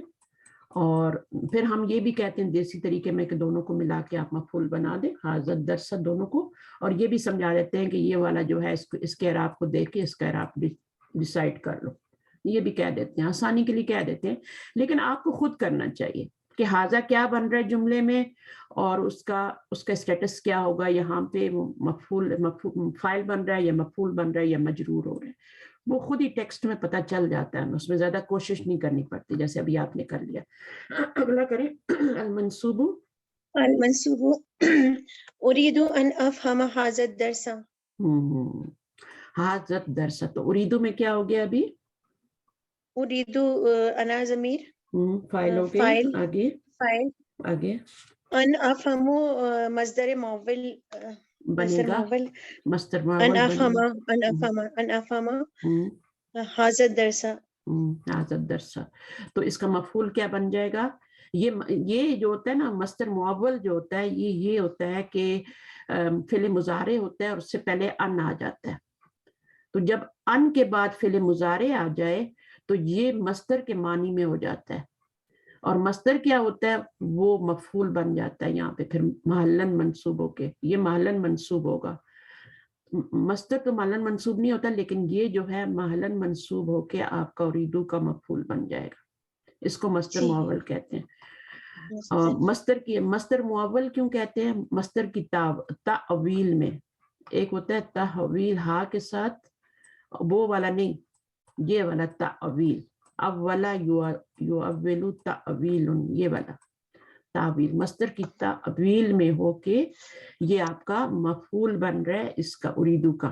S2: اور پھر ہم یہ بھی کہتے ہیں دیسی طریقے میں کہ دونوں کو ملا کے آپ مفعول بنا دیں, ھذا درس دونوں کو, اور یہ بھی سمجھا دیتے ہیں کہ یہ والا جو ہے اس کے اعراب کو دیکھ کے اس کا اعراب ڈیسائیڈ کر لو. یہ بھی کہہ دیتے ہیں, آسانی کے لیے کہہ دیتے ہیں, لیکن آپ کو خود کرنا چاہیے کہ ھذا کیا بن رہا ہے جملے میں, اور اس کا اسٹیٹس کیا ہوگا. یہاں پہ مفعول فاعل بن رہا ہے یا مفعول بن رہا ہے یا مجرور ہو رہا ہے, وہ خود ہی ٹیکسٹ میں پتہ چل جاتا ہے, اس میں زیادہ کوشش نہیں کرنی پڑتی, جیسے ابھی آپ نے کر لیا. اگلا کریں, المنصوب.
S3: المنصوب اريد ان افهم هذا الدرس.
S2: هذا الدرس, تو اریدو میں کیا ہو گیا ابھی,
S3: اريد انا ضمیر
S2: فاعل ہو گئی. آگے
S3: فاعل.
S2: آگے
S3: ان افهم مصدر معول
S2: بنے گا, مصدر معول
S3: ان افهم هذا الدرس.
S2: هذا الدرس, تو اس کا مفعول کیا بن جائے گا. یہ جو ہوتا ہے نا مصدر معول جو ہوتا ہے, یہ ہوتا ہے کہ فعل مضارع ہوتا ہے اور اس سے پہلے ان آ جاتا ہے. تو جب ان کے بعد فعل مضارع آ جائے تو یہ مصدر کے معنی میں ہو جاتا ہے, اور مصدر کیا ہوتا ہے وہ مفعول بن جاتا ہے یہاں پہ پھر محلن منصوب ہو کے, یہ محلن منصوب ہوگا. مصدر تو محلن منصوب نہیں ہوتا, لیکن یہ جو ہے محلن منصوب ہو کے آپ کا اریدو کا مفعول بن جائے گا. اس کو مصدر معول کہتے ہیں. مصدر معول کیوں کہتے ہیں, مصدر کی تعویل میں ایک ہوتا ہے تحویل ہا کے ساتھ, وہ والا نہیں, یہ والا تعویل, اولا یؤول تعویل, یہ والا تعویل مصدر کی تعویل میں ہو کے یہ آپ کا مفعول بن رہا ہے اس کا اریدو کا.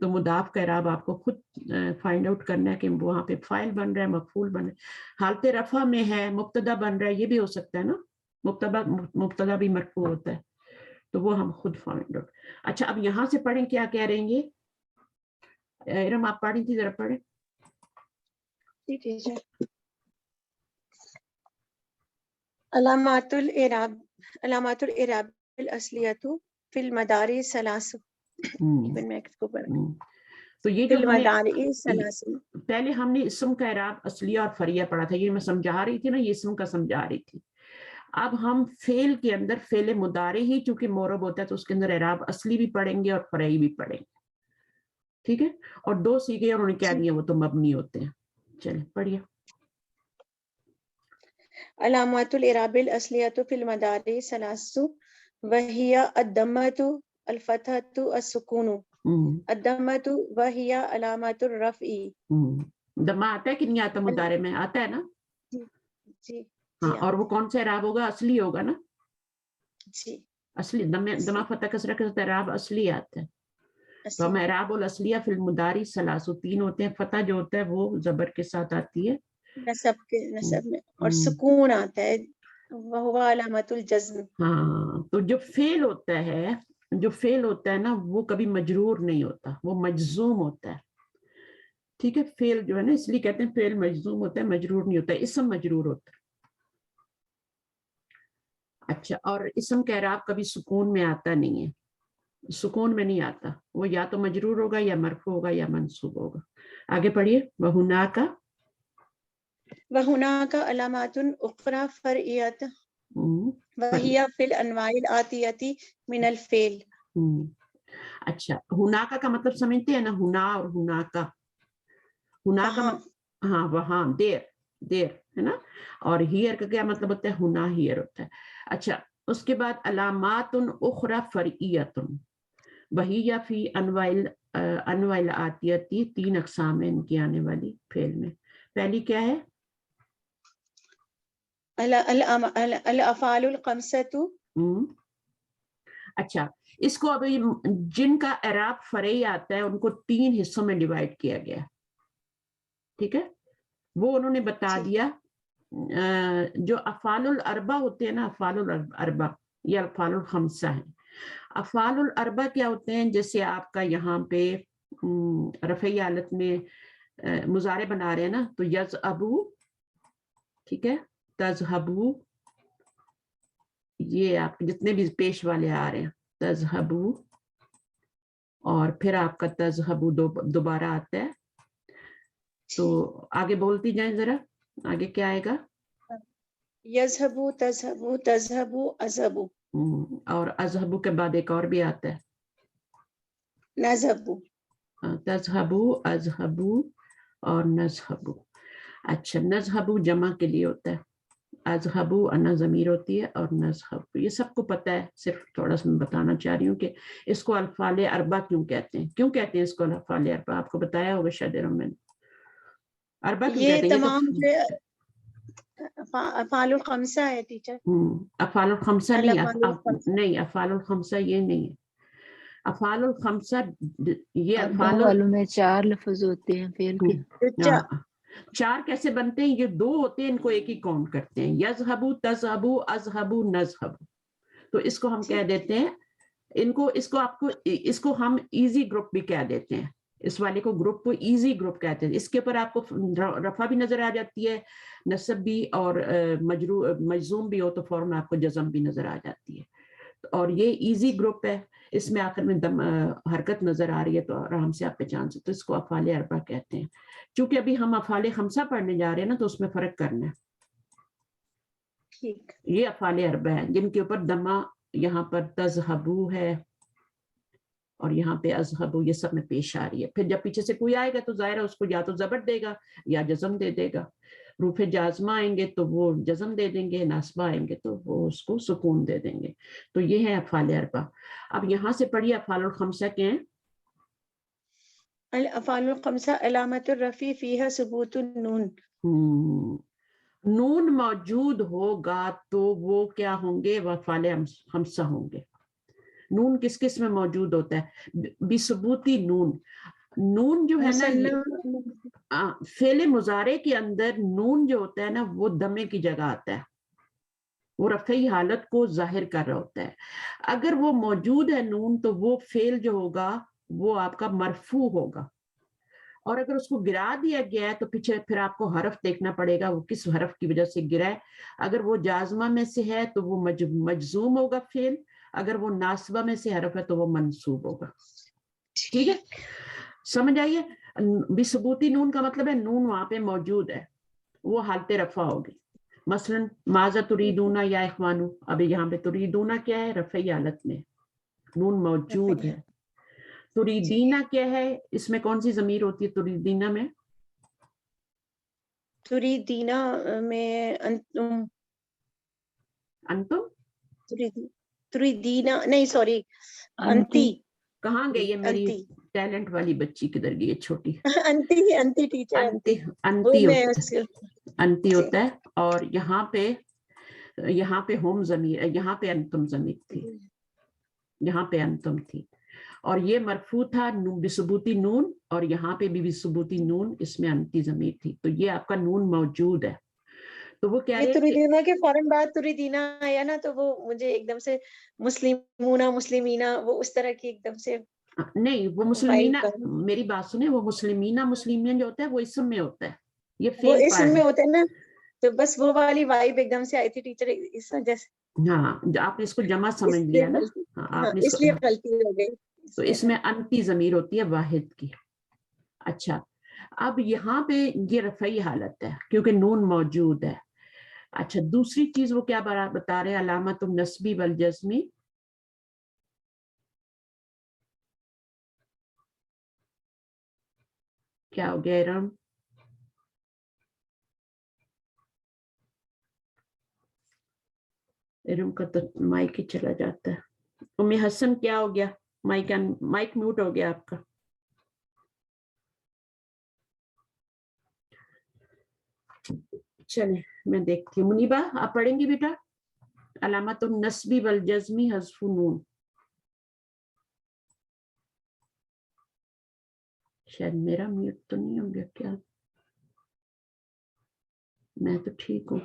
S2: تو مضاف کا اعراب آپ کو خود فائنڈ آؤٹ کرنا ہے کہ وہاں پہ فاعل بن رہا ہے مفعول بن رہا ہے. حالت رفع میں ہے مبتدا بن رہا ہے, یہ بھی ہو سکتا ہے نا, مبتدا بھی مرفوع ہوتا ہے, تو وہ ہم خود فائنڈ آؤٹ. اچھا اب یہاں سے پڑھیں کیا کہہ رہے ہیں یہ, ارم آپ پڑھی تھی ذرا پڑھیں.
S3: علامات الاعراب الاصلیۃ فی المدارج ثلاث.
S2: تو یہ جو
S3: المدارج
S2: پہلے ہم نے اسم کا اعراب اصلیہ اور فریہ پڑھا تھا, یہ میں سمجھا رہی تھی نا, یہ اسم کا سمجھا رہی تھی. اب ہم فعل کے اندر فعل مضارع ہی چونکہ مورب ہوتا ہے تو اس کے اندر اعراب اصلی بھی پڑھیں گے اور فرعی بھی پڑھیں گے, ٹھیک ہے. اور دو سیکھے اور انہوں نے کہہ دیا وہ تو مبنی ہوتے ہیں. چلیں پڑھیے.
S3: علامات الاعراب الاصلیۃ فی المدارج ثلاث وہی الضمۃ الفتحۃ السکون. الضمۃ وہی علامات الرفع.
S2: ضمہ آتا ہے کہ نہیں آتا مضارع میں؟ آتا ہے نا.
S3: جی
S2: ہاں, اور وہ کون سا اعراب ہوگا؟ اصلی ہوگا نا.
S3: جی
S2: اصلی ضمہ فتح کسرہ کے ساتھ اعراب اصلی آتا ہے. تو ہم اعراب الاصلیہ فی المدارج ثلاث, تین ہوتے ہیں. فتح جو ہوتا ہے وہ زبر کے ساتھ آتی ہے
S3: نصب میں, اور سکون آتا ہے وہ علامت الجزم.
S2: ہاں, تو جو فعل ہوتا ہے نا وہ کبھی مجرور نہیں ہوتا, وہ مجزوم ہوتا ہے. ٹھیک ہے, فعل جو ہے نا اس لیے کہتے ہیں فعل مجزوم ہوتا ہے, مجرور نہیں ہوتا. اسم مجرور ہوتا ہے. اچھا, اور اسم کا اعراب کبھی سکون میں آتا نہیں ہے, سکون میں نہیں آتا, وہ یا تو مجرور ہوگا یا مرفوع ہوگا یا منصوب ہوگا. آگے پڑھیے.
S3: وَهُنَاكَ علامات اخرى فرعیت وہی فی الانواع الآتیۃ من الفعل.
S2: اچھا, ہناکا کا مطلب سمجھتے ہیں نا, ہنا اور ہناکا. ہناکا ہاں وہاں, دیر ہے نا, اور ہیئر کا کیا مطلب ہوتا ہے؟ ہنا ہیئر ہوتا ہے. اچھا, اس کے بعد علامات اخرى فرعیت وہی فی انواع الآتیۃ, تین اقسام ہیں ان کی آنے والی فعل میں. پہلی کیا ہے؟
S3: الافعال الخمسۃ.
S2: اچھا, اس کو ابھی جن کا اعراب فرعی آتا ہے ان کو تین حصوں میں ڈیوائڈ کیا گیا, ٹھیک ہے. وہ انہوں نے بتا دیا. جو افعال الاربع ہوتے ہیں نا, افعال الاربع یہ افعال الخمسہ ہیں. افعال الاربع کیا ہوتے ہیں؟ جیسے آپ کا یہاں پہ رفعی حالت میں مضارع بنا رہے ہیں نا, تو یذهبوا, ٹھیک ہے, تذهبوا, یہ آپ جتنے بھی پیش والے آ رہے ہیں, تذهبوا, اور پھر آپ کا تذهبوا دوبارہ آتا ہے. تو آگے بولتی جائیں ذرا, آگے کیا آئے گا؟
S3: یذهبوا تذهبوا تذهبوا اذهبوا,
S2: اور اذهبوا کے بعد ایک اور بھی آتا ہے,
S3: نذهبوا.
S2: تذهبوا, اذهبوا اور نذهبوا. اچھا, نذهبوا جمع کے لیے ہوتا ہے, اذهبوا انا ضمیر ہوتی ہے, اور نذهبوا یہ سب کو پتہ ہے. صرف تھوڑا سا میں بتانا چاہ رہی ہوں کہ اس کو الفعال اربع کیوں کہتے ہیں, اس کو الفعال اربع. آپ کو بتایا ہوگا شاید میں نے. اربع کیوں کہتے ہیں؟
S3: یہ تمام افعال الخمسہ ہے ٹیچر.
S2: افعال الخمسہ نہیں, افعال الخمسہ یہ نہیں ہے. افعال الخمسہ یہ افعال
S4: والوں میں 4 لفظ ہوتے ہیں فعل کے.
S2: 4 کیسے بنتے ہیں؟ یہ 2 ہوتے ہیں, ان کو ایک ہی کاؤنٹ کرتے ہیں. یذهبوا تذهبوا اذهبوا نذهبوا. تو اس کو ہم کہہ دیتے ہیں, اس کو ہم ایزی گروپ بھی کہہ دیتے ہیں. اس والے کو گروپ کو ایزی گروپ کہتے ہیں. اس کے اوپر آپ کو رفع بھی نظر آ جاتی ہے, نصب بھی, اور مجزوم بھی ہو تو فوراً آپ کو جزم بھی نظر آ جاتی ہے. اور یہ ایزی گروپ ہے, اس میں آخر میں حرکت نظر آ رہی ہے تو آرام سے آپ پہچان سکتے. اس کو افعال اربع کہتے ہیں. چونکہ ابھی ہم افعال خمسہ پڑھنے جا رہے ہیں نا, تو اس میں فرق کرنا ہے. یہ افعال اربع ہیں جن کے اوپر ضمہ یہاں پر تذهبوا ہے اور یہاں پہ اذهبوا, یہ سب میں پیش آ رہی ہے. پھر جب پیچھے سے کوئی آئے گا تو ظاہر ہے اس کو یا تو زبر دے گا یا جزم دے دے گا. روف جازمہ آئیں گے تو وہ جزم دے دیں گے, ناصبہ آئیں گے تو وہ اس کو سکون دے دیں گے. تو یہ ہے افعال اربع. اب یہاں سے پڑھیے افعال الخمسہ کے ہیں.
S3: الافعال الخمسہ علامت الرفع فیہا ثبوت النون.
S2: نون موجود ہوگا تو وہ کیا ہوں گے؟ افعال خمسہ ہوں گے. نون کس کس میں موجود ہوتا ہے؟ بثبوتی نون. نون جو ہے نا فعل مضارع کے اندر نون جو ہوتا ہے نا وہ دمے کی جگہ آتا ہے, وہ رفعی حالت کو ظاہر کر رہا ہوتا ہے. اگر وہ موجود ہے نون تو وہ فعل جو ہوگا وہ آپ کا مرفوع ہوگا, اور اگر اس کو گرا دیا گیا ہے تو پیچھے پھر آپ کو حرف دیکھنا پڑے گا وہ کس حرف کی وجہ سے گرا ہے. اگر وہ جازمہ میں سے ہے تو وہ مجزوم ہوگا فعل, اگر وہ ناصبہ میں سے حرف ہے تو وہ منصوب ہوگا. ٹھیک ہے, سمجھ آئیے. بثبوتی نون کا مطلب ہے نون وہاں پہ موجود ہے, وہ حالت رفع ہوگی. مثلا ماذا تریدون یا اخوانو, ابھی یہاں پہ تریدون کیا ہے؟ رفعی حالت میں نون موجود ہے. تریدینا کیا ہے؟ اس میں کون سی ضمیر ہوتی ہے تریدینا میں؟
S3: تریدینا میں انتم,
S2: انتم,
S3: تریدینا نہیں سوری انتی.
S2: کہاں گئی ہے میری
S3: انتی
S2: ٹیلنٹ والی بچی, کدھر گئی ہے چھوٹی؟
S3: انتی ٹیچر
S2: انتی, انتی ہوتا ہے. اور یہاں پہ ہوم ضمیر, یہاں پہ انتم ضمیر تھی, یہاں پہ انتم تھی, اور یہ مرفوع تھا بثبوتی نون, اور یہاں پہ بھی بثبوتی نون, اس میں انتی ضمیر تھی. تو یہ آپ کا نون موجود ہے. تو وہ کہہ رہے
S3: تریدینا کے فوراً بعد تریدینا آیا نا تو وہ مجھے ایک دم سے مسلمونا مسلمینا وہ اس طرح کی ایک دم سے
S2: نہیں, وہ مسلمینہ, میری بات سنیں, وہ مسلمینہ مسلمین جو ہوتا ہے وہ اسم میں ہوتا ہے, یہ
S3: وہ
S2: فعل
S3: اسم میں ہوتا ہے نا, تو بس وہ والی وائب ایک دم سے آئی تھی ٹیچر اس وجہ سے.
S2: ہاں, آپ نے اس کو جمع سمجھ لیا نا, آپ نے
S3: اس لیے غلطی ہو گئی.
S2: تو اس میں انتی ضمیر ہوتی ہے واحد کی. اچھا, اب یہاں پہ یہ رفعی حالت ہے کیونکہ نون موجود ہے. اچھا, دوسری چیز وہ کیا بتا رہے ہیں؟ علامت النصبی والجزمی. کیا ہو گیا ارم؟ ارم کا تو مائک ہی چلا جاتا ہے. امی حسن کیا ہو گیا؟ مائک میوٹ ہو گیا آپ کا. چلیں میں دیکھتی ہوں. منیبہ آپ پڑھیں گی بیٹا؟ علامت النصبی والجزمی حذف نون. شاید میرا میوٹ تو نہیں ہو گیا کیا؟ میں تو ٹھیک ہوں.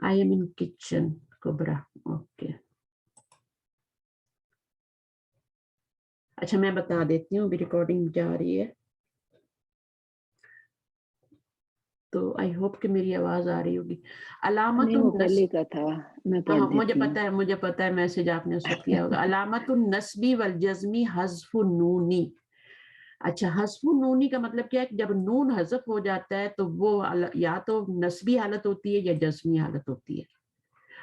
S2: I am in kitchen, Kubra. Okay. اچھا میں بتا دیتی ہوں, بھی ریکارڈنگ جا رہی ہے تو آئی ہوپ کہ میری آواز آ رہی ہوگی. علامت مجھے پتا ہے میسج آپ نے اس وقت کیا ہوگا. علامت النصبی والجزمی حذف نونی. اچھا, حذف نونی کا مطلب کیا ہے کہ جب نون حذف ہو جاتا ہے تو وہ یا تو نصبی حالت ہوتی ہے یا جزمی حالت ہوتی ہے.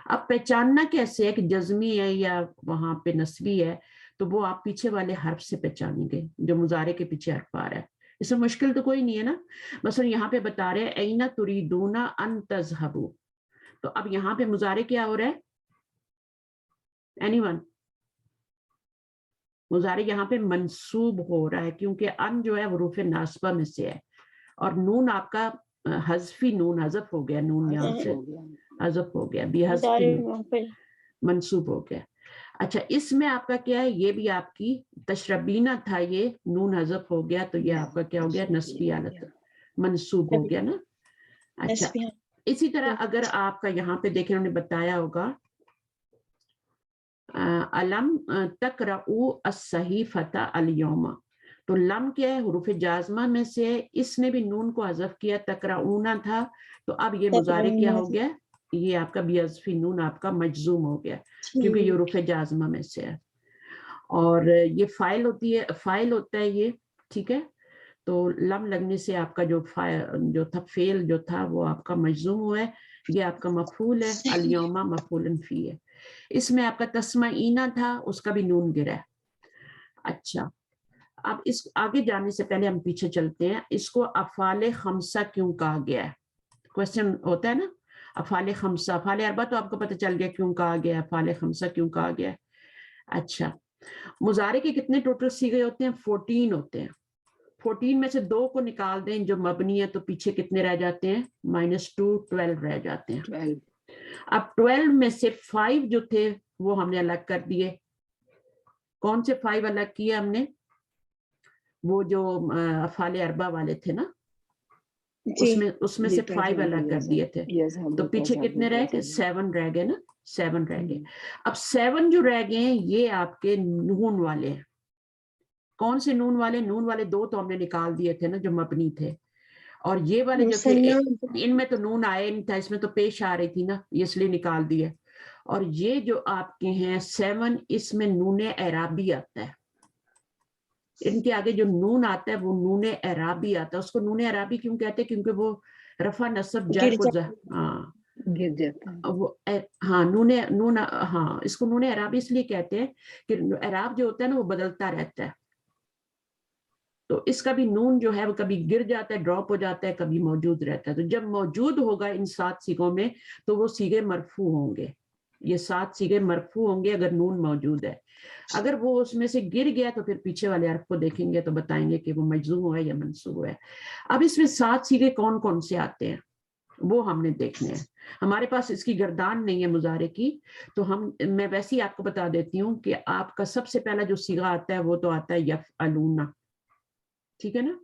S2: اب پہچاننا کیسے ہے کہ جزمی ہے یا وہاں پہ نصبی ہے؟ تو وہ آپ پیچھے والے حرف سے پہچانیں گے جو مضارع کے پیچھے حرف آ رہا ہے. اس میں مشکل تو کوئی نہیں ہے نا. مثلا یہاں پہ بتا رہے ہیں این تریدون ان تذهبوا, تو اب یہاں پہ مضارع کیا ہو رہا ہے؟ Anyone? مضارع یہاں پہ منصوب ہو رہا ہے کیونکہ ان جو ہے حروف ناصبہ میں سے ہے, اور نون آپ کا حذفی نون حذف ہو گیا, نون یہاں سے حذف ہو گیا, بھی حذفی منصوب ہو گیا. اچھا, اس میں آپ کا کیا ہے؟ یہ بھی آپ کی تشربینہ تھا, یہ نون حذف ہو گیا تو یہ آپ کا کیا ہو گیا؟ نصبی حالت, منصوب ہو گیا نا. اچھا, اسی طرح اگر آپ کا یہاں پہ دیکھیں انہوں نے بتایا ہوگا علم تقرؤ الصحیفۃ الیوم, تو لم کیا ہے؟ حروف جازمہ میں سے, اس نے بھی نون کو حذف کیا, تقرؤنا تھا, تو اب یہ مضارع کیا ہو گیا؟ یہ آپ کا بیضفی نون آپ کا مجزوم ہو گیا کیونکہ یہ حروف جازمہ میں سے ہے, اور یہ فاعل ہوتی ہے, فاعل ہوتا ہے یہ. ٹھیک ہے, تو لم لگنے سے آپ کا جو تھا فعل جو تھا وہ آپ کا مجزوم ہوا ہے. یہ آپ کا مفعول ہے, الیوم مفعول فی ہے. اس میں آپ کا تسمعین تھا, اس کا بھی نون گرا ہے. اچھا, اب اس آگے جانے سے پہلے ہم پیچھے چلتے ہیں. اس کو افعال خمسہ کیوں کہا گیا ہے؟ کوشچن ہوتا ہے نا, افعال خمسہ, افعال اربعہ تو آپ کو پتہ چل گیا کیوں کہا گیا, افعال خمسہ کیوں کہا گیا. اچھا, مضارع کے کتنے ٹوٹل صیغے ہوتے ہیں؟ 14 ہوتے ہیں. 14 میں سے 2 کو نکال دیں جو مبنی ہے تو پیچھے کتنے رہ جاتے ہیں؟ -2 12 رہ جاتے ہیں.
S4: 12.
S2: اب 12 میں سے 5 جو تھے وہ ہم نے الگ کر دیے. کون سے 5 الگ کیے ہم نے؟ وہ جو افعال اربع والے تھے نا، اس میں سے 5 الگ کر دیے تھے. تو پیچھے کتنے رہ گئے؟ 7 رہ گئے نا، 7 رہ گئے. اب 7 جو رہ گئے ہیں یہ آپ کے نون والے ہیں. کون سے نون والے؟ نون والے 2 تو ہم نے نکال دیے تھے نا جو مبنی تھے، اور یہ والے جو تھے ان میں تو نون آئے نہیں تھا، اس میں تو پیش آ رہی تھی نا، اس لیے نکال دیے. اور یہ جو آپ کے ہیں 7 اس میں نون اعرابی آتا ہے. ان کے آگے جو نون آتا ہے وہ نون اعرابی آتا ہے. اس کو نون اعرابی کیوں کہتے ہیں؟ کیونکہ وہ رفع نصب جر کو
S4: گر جاتا ہے.
S2: ہاں نون ہاں اس کو نون اعرابی اس لیے کہتے ہیں کہ اعراب جو ہوتا ہے نا وہ بدلتا رہتا ہے. تو اس کا بھی نون جو ہے وہ کبھی گر جاتا ہے، ڈراپ ہو جاتا ہے، کبھی موجود رہتا ہے. تو جب موجود ہوگا ان 7 صیغوں میں تو وہ صیغے مرفوع ہوں گے. یہ 7 صیغے مرفوع ہوں گے اگر نون موجود ہے. اگر وہ اس میں سے گر گیا تو پھر پیچھے والے حرف کو دیکھیں گے تو بتائیں گے کہ وہ مجزوم ہے یا منصوب ہے. اب اس میں 7 صیغے کون کون سے آتے ہیں وہ ہم نے دیکھنے ہیں. ہمارے پاس اس کی گردان نہیں ہے مضارع کی، تو میں ویسے ہی آپ کو بتا دیتی ہوں کہ آپ کا سب سے پہلا جو صیغہ آتا ہے وہ تو آتا ہے یفعلون. ٹھیک ہے نا،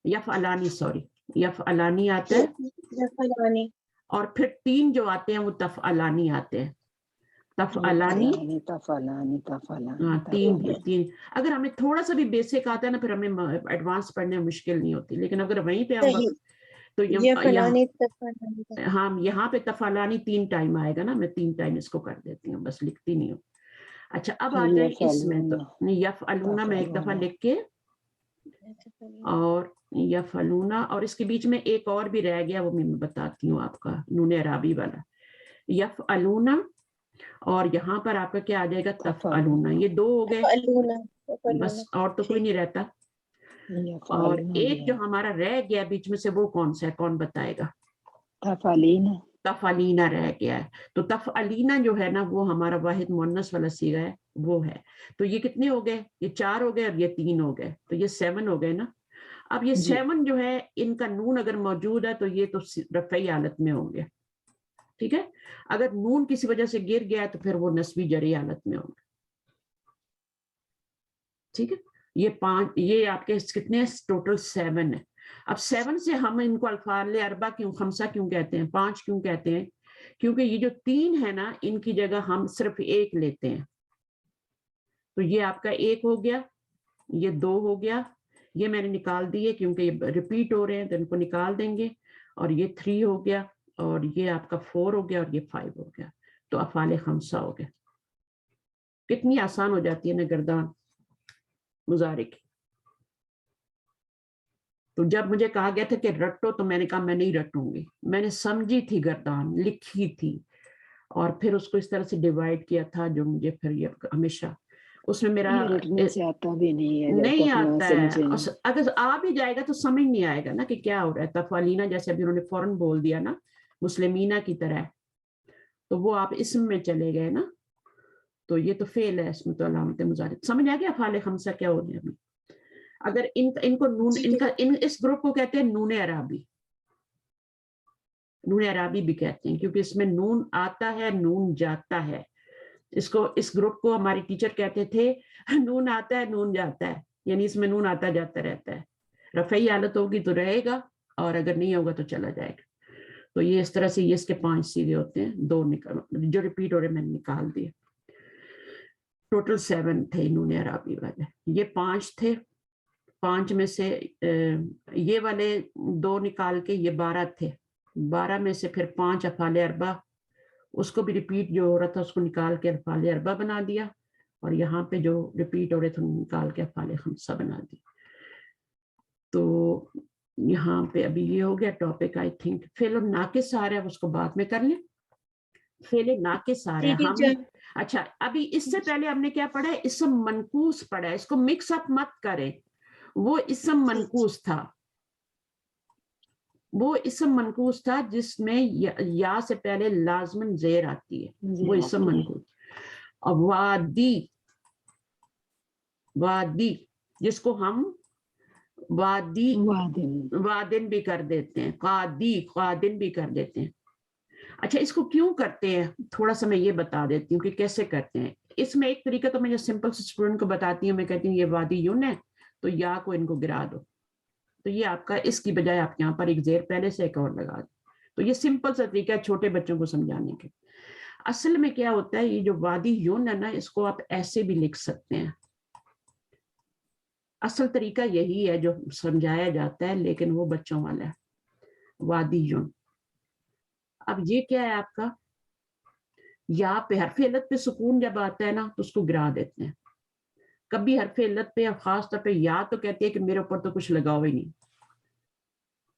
S2: یفعلانی یفعلانی آتا ہے. اور پھر 3 جو آتے ہیں وہ تفعلانی آتے ہیں. تفعلانی ہاں 3. اگر ہمیں تھوڑا سا بھی بیسک آتا ہے نا پھر ہمیں ایڈوانس پڑھنے میں مشکل نہیں ہوتی. لیکن اگر وہیں پہ ہم تو ہاں یہاں پہ تفعلانی 3 ٹائم آئے گا نا. میں 3 ٹائم اس کو کر دیتی ہوں، بس لکھتی نہیں ہوں. اچھا اب آ جائیں اس میں. تو یفعلون میں ایک دفعہ لکھ کے اور یفعلون، اور اس کے بیچ میں ایک اور بھی رہ گیا وہ میں بتاتی ہوں آپ کا، نون اعرابی والا. یفعلون اور یہاں پر آپ کا کیا آ جائے گا؟ تفعلون. یہ 2 ہو گئے بس، اور تو کوئی نہیں رہتا. اور ایک جو ہمارا رہ گیا بیچ میں سے وہ کون سا ہے؟ کون بتائے گا؟ تفعلینا رہ گیا ہے. تو تفعلینا جو ہے نا وہ ہمارا واحد مؤنث والا صیغہ ہے، وہ ہے. تو یہ کتنے ہو گئے؟ یہ 4 ہو گئے اور یہ 3 ہو گئے، تو یہ 7 ہو گئے نا. اب یہ 7 جو ہے ان کا نون اگر موجود ہے تو یہ تو رفعی حالت میں ہوں گے. ٹھیک ہے، اگر نون کسی وجہ سے گر گیا تو پھر وہ نسبی جری حالت میں ہوں گے. ٹھیک ہے، یہ 5 یہ آپ کے کتنے ٹوٹل 7 ہے. اب 7 سے ہم ان کو الفاظ اربع کیوں 5 کیوں کہتے ہیں، 5 کیوں کہتے ہیں؟ کیونکہ یہ جو 3 ہے نا ان کی جگہ ہم صرف 1 لیتے ہیں. تو یہ آپ کا 1 ہو گیا، یہ 2 ہو گیا، یہ میں نے نکال دیے کیونکہ یہ ریپیٹ ہو رہے ہیں تو ان کو نکال دیں گے. اور یہ 3 ہو گیا، اور یہ آپ کا 4 ہو گیا، اور یہ 5 ہو گیا. تو افعال 5 ہو گئے. کتنی آسان ہو جاتی ہے نا گردان مضارع کی. تو جب مجھے کہا گیا تھا کہ رٹو تو میں نے کہا میں نہیں رٹوں گی. میں نے سمجھی تھی گردان، لکھی تھی، اور پھر اس کو اس طرح سے ڈیوائڈ کیا تھا جو مجھے پھر یہ ہمیشہ اس میں میرا نہیں آتا ہے. اگر آ بھی جائے گا تو سمجھ نہیں آئے گا نا کہ کیا ہو رہا ہے. تفعلینا جیسے ابھی انہوں نے فوراً بول دیا نا مسلمینہ کی طرح، تو وہ آپ اسم میں چلے گئے نا. تو یہ تو فعل ہے، اس میں تو علامت مضارع. سمجھ آ گیا افعال 5 کیا ہو رہے ہیں ابھی؟ اگر ان کو نون اس گروپ کو کہتے ہیں نون اعرابی. نون اعرابی بھی کہتے ہیں کیونکہ اس میں نون آتا ہے، نون جاتا ہے. اس گروپ کو ہمارے ٹیچر کہتے تھے نون آتا ہے نون جاتا ہے، یعنی اس میں نون آتا جاتا رہتا ہے. رفعی حالت ہوگی تو رہے گا، اور اگر نہیں ہوگا تو چلا جائے گا. تو یہ اس طرح سے یہ اس کے 5 صیغے ہوتے ہیں. 2 جو ریپیٹ ہو رہے میں نے نکال دیے. ٹوٹل 7 تھے نون اعرابی والے. یہ 5 تھے. 5 میں سے یہ والے 2 نکال کے یہ 12 تھے. 12 میں سے پھر 5 افعال اربع، اس کو بھی ریپیٹ جو ہو رہا تھا اس کو نکال کے افعال اربع بنا دیا، اور یہاں پہ جو ریپیٹ ہو رہے تھے نکال کے افعال 5 بنا دی. تو یہاں پہ ابھی یہ ہو گیا ٹاپک. آئی تھنک فعل ناقص آ رہا ہے، اس کو بعد میں کر لیں. فعل ناقص آ رہا ہے ہم. اچھا ابھی اس سے پہلے ہم نے کیا پڑھا ہے؟ اسم منقوص پڑھا ہے. اس کو مکس اپ مت کریں. وہ اسم منقوص تھا، وہ اسم منقوص تھا جس میں یا سے پہلے لازمن زیر آتی ہے، وہ اسم منقوص. اور وادی جس کو ہم وادی
S4: وادن
S2: وادن بھی کر دیتے ہیں, قادن بھی کر دیتے ہیں. اچھا اس کو کیوں کرتے ہیں تھوڑا سا میں یہ بتا دیتی ہوں کہ کیسے کرتے ہیں. اس میں ایک طریقہ تو میں جو سمپل سے اسٹوڈنٹ کو بتاتی ہوں, میں کہتی ہوں یہ وادی یون ہے تو یا کو ان کو گرا دو, تو یہ آپ کا اس کی بجائے آپ یہاں پر ایک زیر پہلے سے ایک اور لگا دو. تو یہ سمپل سا طریقہ ہے چھوٹے بچوں کو سمجھانے کے. اصل میں کیا ہوتا ہے, یہ جو وادی یون ہے نا, اس کو آپ ایسے بھی لکھ سکتے ہیں. اصل طریقہ یہی ہے جو سمجھایا جاتا ہے, لیکن وہ بچوں والا ہے, وادی یون. اب یہ کیا ہے آپ کا, یا پہ حرف علت پہ سکون جب آتا ہے نا تو اس کو گرا دیتے ہیں. کبھی حرف علت پہ, اور خاص طور پہ یا تو کہتے ہیں کہ میرے اوپر تو کچھ لگاؤ ہی نہیں,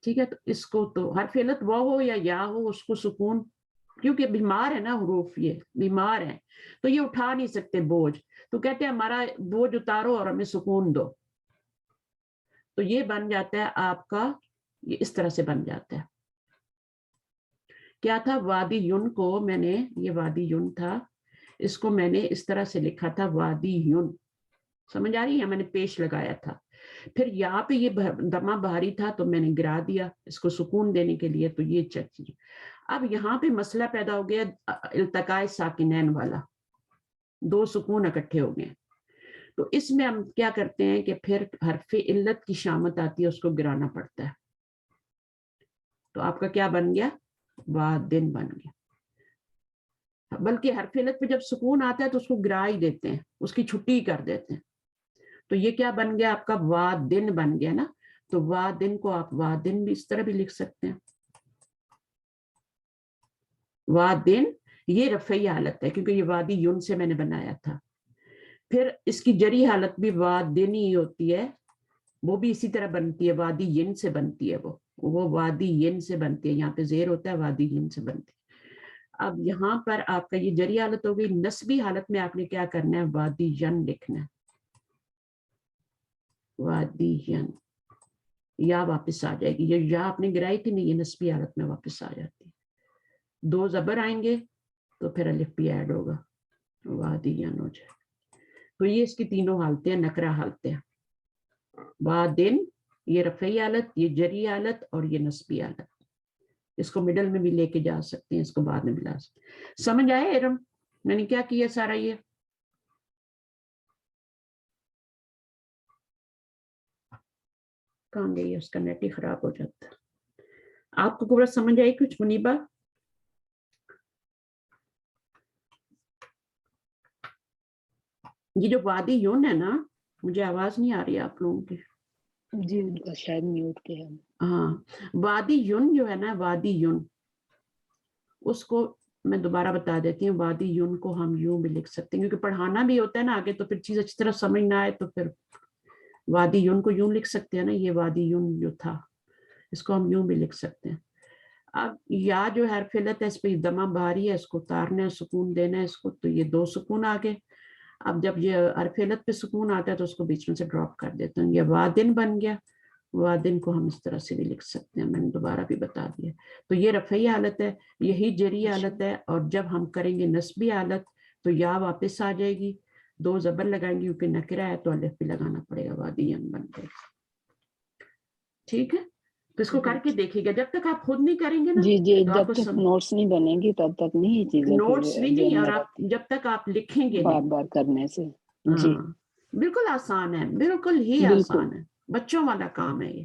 S2: ٹھیک ہے. تو اس کو تو حرف علت وہ ہو یا ہو, اس کو سکون, کیونکہ بیمار ہے نا حروف, یہ بیمار ہے تو یہ اٹھا نہیں سکتے بوجھ, تو کہتے ہیں ہمارا بوجھ اتارو اور ہمیں سکون دو. تو یہ بن جاتا ہے آپ کا, یہ اس طرح سے بن جاتا ہے. کیا تھا وادی یون کو میں نے, یہ وادی یون تھا, اس کو میں نے اس طرح سے لکھا تھا وادی یون, سمجھ آ رہی ہے, میں نے پیش لگایا تھا. پھر یہاں پہ یہ دمہ بھاری تھا تو میں نے گرا دیا اس کو سکون دینے کے لیے. تو یہ چیز, اب یہاں پہ مسئلہ پیدا ہو گیا التقاء ساکنین والا, دو سکون اکٹھے ہو گئے. تو اس میں ہم کیا کرتے ہیں کہ پھر حرف علت کی شامت آتی ہے, اس کو گرانا پڑتا ہے. تو آپ کا کیا بن گیا, وادن بن گیا. بلکہ حرف علت پہ جب سکون آتا ہے تو اس کو گرا ہی دیتے ہیں, اس کی چھٹی کر دیتے ہیں. تو یہ کیا بن گیا آپ کا, وادن بن گیا نا. تو وادن کو آپ وادن بھی اس طرح بھی لکھ سکتے ہیں, وادن. یہ رفعی حالت ہے کیونکہ یہ وادی یون سے میں نے بنایا تھا. پھر اس کی جری حالت بھی وادن ہی ہوتی ہے, وہ بھی اسی طرح بنتی ہے, وادی ین سے بنتی ہے, وہ وادی ین سے بنتی ہے. یہاں پہ زیر ہوتا ہے, وادی ین سے بنتی ہے. اب یہاں پر آپ کا یہ جری حالت ہو گئی. نسبی حالت میں آپ نے کیا کرنا ہے, وادی ین لکھنا ہے, وادی ین. یا واپس آ جائے گی, یہ یا آپ نے گرائی تھی نہیں, یہ نسبی حالت میں واپس آ جاتی ہے. دو زبر آئیں گے تو پھر الف بھی ایڈ ہوگا, وادی ین ہو جائے. تو یہ اس کی تینوں حالتیں, نکرہ حالتیں. وادن, یہ رفعی حالت, یہ جری حالت, اور یہ نسبی حالت. اس کو مڈل میں بھی لے کے جا سکتے ہیں, اس کو بعد میں بھی لا سکتے ہیں. سمجھ آئے ارم میں نے کیا کیا سارا؟ یہ کہاں گئی ہے, اس کا نیٹ ہی خراب ہو جاتا ہے. آپ کو پورا سمجھ آئی کچھ منیبا؟ یہ جو وادی یون ہے نا, مجھے آواز نہیں آ رہی آپ لوگوں کی.
S4: جی شاید میوٹ کے ہیں.
S2: ہاں, وادی یون جو ہے نا, وادی یون, اس کو میں دوبارہ بتا دیتی ہوں. وادی یون کو ہم یوں بھی لکھ سکتے ہیں, کیونکہ پڑھانا بھی ہوتا ہے نا آگے, تو پھر چیز اچھی طرح سمجھ نہ آئے تو پھر وادی یون کو یوں لکھ سکتے ہیں نا. یہ وادی یون جو تھا, اس کو ہم یوں بھی لکھ سکتے ہیں. اب یا جو حرف علت ہے, اس پہ دمہ بھاری ہے, اس کو اتارنا ہے, سکون دینا ہے اس کو, تو یہ دو سکون آگے. اب جب یہ حرف علت پہ سکون آتا ہے تو اس کو بیچ میں سے ڈراپ کر دیتے ہیں. یہ وادن بن گیا. وادن کو ہم اس طرح سے بھی لکھ سکتے ہیں, میں نے دوبارہ بھی بتا دیا. تو یہ رفعی حالت ہے, یہی جری حالت ہے. اور جب ہم کریں گے نسبی حالت تو یا واپس آ جائے گی, دو زبر لگائیں گے کیونکہ نکرہ ہے, تو الف بھی لگانا پڑے گا, وادی ین بن گئے. ٹھیک ہے, تو اس کو کر کے دیکھیے گا. جب تک آپ خود نہیں کریں گے نا,
S4: جی جی,
S2: تو آپ
S4: جب
S2: کو
S4: تک نوٹس نہیں بنیں گی تب تک نہیں یہ چیزیں
S2: نوٹس بھی نہیں, اور آپ جب تک آپ لکھیں گے
S4: بار
S2: نہیں.
S4: بار کرنے سے. جی
S2: بالکل آسان ہے, بالکل ہی
S4: بالکل.
S2: آسان ہے, بچوں والا کام ہے یہ.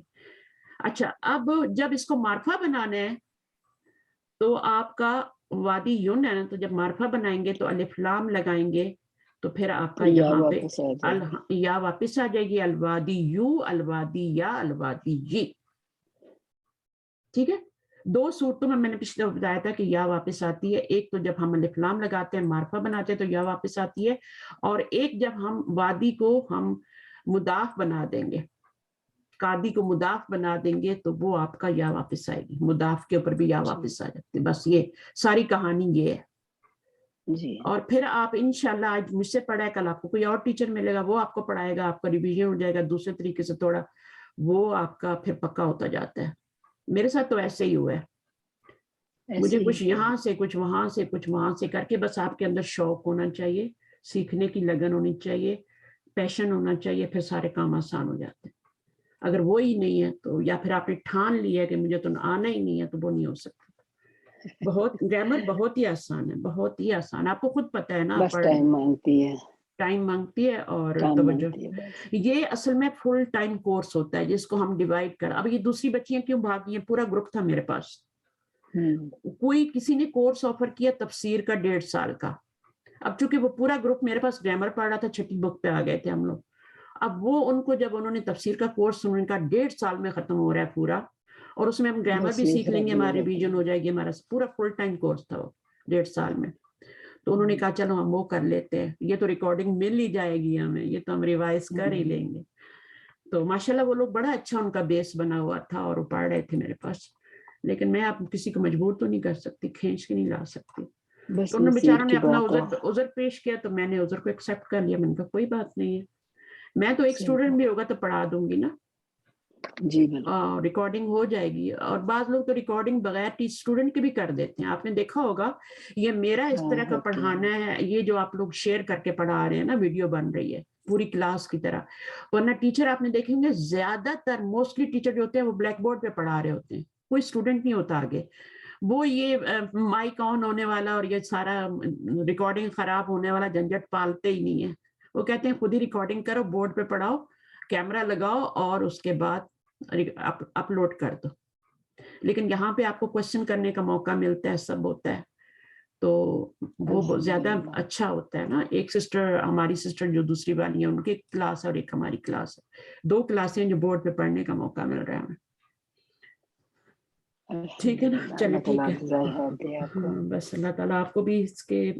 S2: اچھا, اب جب اس کو معرفہ بنانا ہے تو آپ کا وادی یون ہے نا, تو جب معرفہ بنائیں گے تو الف لام لگائیں گے, تو پھر آپ کا
S4: یا
S2: یہاں پہ
S4: واپس آ جائے گی.
S2: یا واپس آ جائے گی, الوادی یو, الوادی یا, الوادی جی. ٹھیک ہے, دو صورتوں میں نے پچھلے بتایا تھا کہ یا واپس آتی ہے. ایک تو جب ہم الف لام لگاتے ہیں, معرفہ بناتے ہیں, تو یا واپس آتی ہے. اور ایک جب ہم وادی کو ہم مضاف بنا دیں گے, قادی کو مضاف بنا دیں گے, تو وہ آپ کا یا واپس آئے گی. مضاف کے اوپر بھی یا واپس آ جاتی ہے. بس یہ ساری کہانی یہ ہے.
S4: جی,
S2: اور پھر آپ انشاءاللہ آج مجھ سے پڑھا ہے, کل آپ کو کوئی اور ٹیچر ملے گا, وہ آپ کو پڑھائے گا, آپ کا ریویژن ہو جائے گا دوسرے طریقے سے تھوڑا, وہ آپ کا پھر پکا ہوتا جاتا ہے. میرے ساتھ تو ایسے ہی ہوا ہے, مجھے
S4: ایسے
S2: کچھ
S4: ہی
S2: یہاں سے کچھ وہاں سے کچھ وہاں سے کر کے, بس آپ کے اندر شوق ہونا چاہیے, سیکھنے کی لگن ہونی چاہیے, پیشن ہونا چاہیے, پھر سارے کام آسان ہو جاتے ہیں. اگر وہ ہی نہیں ہے تو یا پھر آپ نے ٹھان لیا کہ مجھے تو آنا ہی نہیں ہے تو وہ نہیں ہو سکتا. بہت گرامر بہت ہی آسان ہے, بہت ہی آسان, آپ کو خود پتہ ہے نا.
S4: بس ٹائم مانگتی ہے,
S2: ٹائم مانگتی ہے اور
S4: ٹائم
S2: توجہ.
S4: مانگتی ہے بس.
S2: یہ اصل میں فل ٹائم کورس ہوتا ہے جس کو ہم ڈیوائڈ کر. اب یہ دوسری بچیاں کیوں بھاگی ہیں, پورا گروپ تھا میرے پاس. کوئی کسی نے کورس آفر کیا تفسیر کا 1.5 سال کا. اب چونکہ وہ پورا گروپ میرے پاس گرامر پڑھ رہا تھا, 6ٹھی بک پہ آ گئے تھے ہم لوگ. اب وہ ان کو جب انہوں نے تفسیر کا کورس ان کا 1.5 سال میں ختم ہو رہا ہے پورا, اور اس میں ہم گرامر بھی سیکھ لیں گے, ہمارے ریویژن ہو جائے گی, ہمارا پورا فل ٹائم کورس تھا وہ 1.5 سال میں. تو انہوں نے کہا چلو ہم وہ کر لیتے ہیں, یہ تو ریکارڈنگ مل ہی جائے گی ہمیں, یہ تو ہم ریوائز کر ہی لیں گے. تو ماشاءاللہ وہ لوگ بڑا اچھا ان کا بیس بنا ہوا تھا اور وہ پڑھ رہے تھے میرے پاس. لیکن میں آپ کسی کو مجبور تو نہیں کر سکتی, کھینچ کے نہیں لا سکتی. تو انہوں نے بیچاروں نے اپنا عذر پیش کیا, تو میں نے عذر کو ایکسیپٹ کر لیا. میں نے کہا کوئی بات نہیں ہے, میں تو ایک اسٹوڈنٹ بھی ہوگا تو پڑھا دوں گی نا.
S4: جی
S2: ریکارڈنگ ہو جائے گی. اور بعض لوگ تو ریکارڈنگ بغیر اسٹوڈنٹ کے بھی کر دیتے ہیں, آپ نے دیکھا ہوگا. یہ میرا اس طرح کا پڑھانا ہے, یہ جو آپ لوگ شیئر کر کے پڑھا رہے ہیں نا, ویڈیو بن رہی ہے پوری کلاس کی طرح. ورنہ ٹیچر آپ نے دیکھیں گے زیادہ تر موسٹلی ٹیچر جو ہوتے ہیں وہ بلیک بورڈ پہ پڑھا رہے ہوتے ہیں, کوئی اسٹوڈنٹ نہیں ہوتا آگے. وہ یہ مائک آن ہونے والا اور یہ سارا ریکارڈنگ خراب ہونے والا جھنجٹ پالتے ہی نہیں ہے. وہ کہتے ہیں خود ہی ریکارڈنگ کرو, بورڈ پہ پڑھاؤ, کیمرہ لگاؤ اور اس کے بعد اپلوڈ کر دو. لیکن یہاں پہ آپ کو کوشچن کرنے کا موقع ملتا ہے, سب ہوتا ہے, تو وہ زیادہ اچھا ہوتا ہے نا. ایک سسٹر, ہماری سسٹر جو دوسری والی ہیں, ان کی کلاس ہے اور ایک ہماری کلاس ہے, 2 کلاسیں جو بورڈ پہ پڑھنے کا موقع مل رہا ہے ہمیں. ٹھیک ہے نا, چلے ٹھیک ہے. بس اللہ تعالیٰ آپ کو بھی اس کے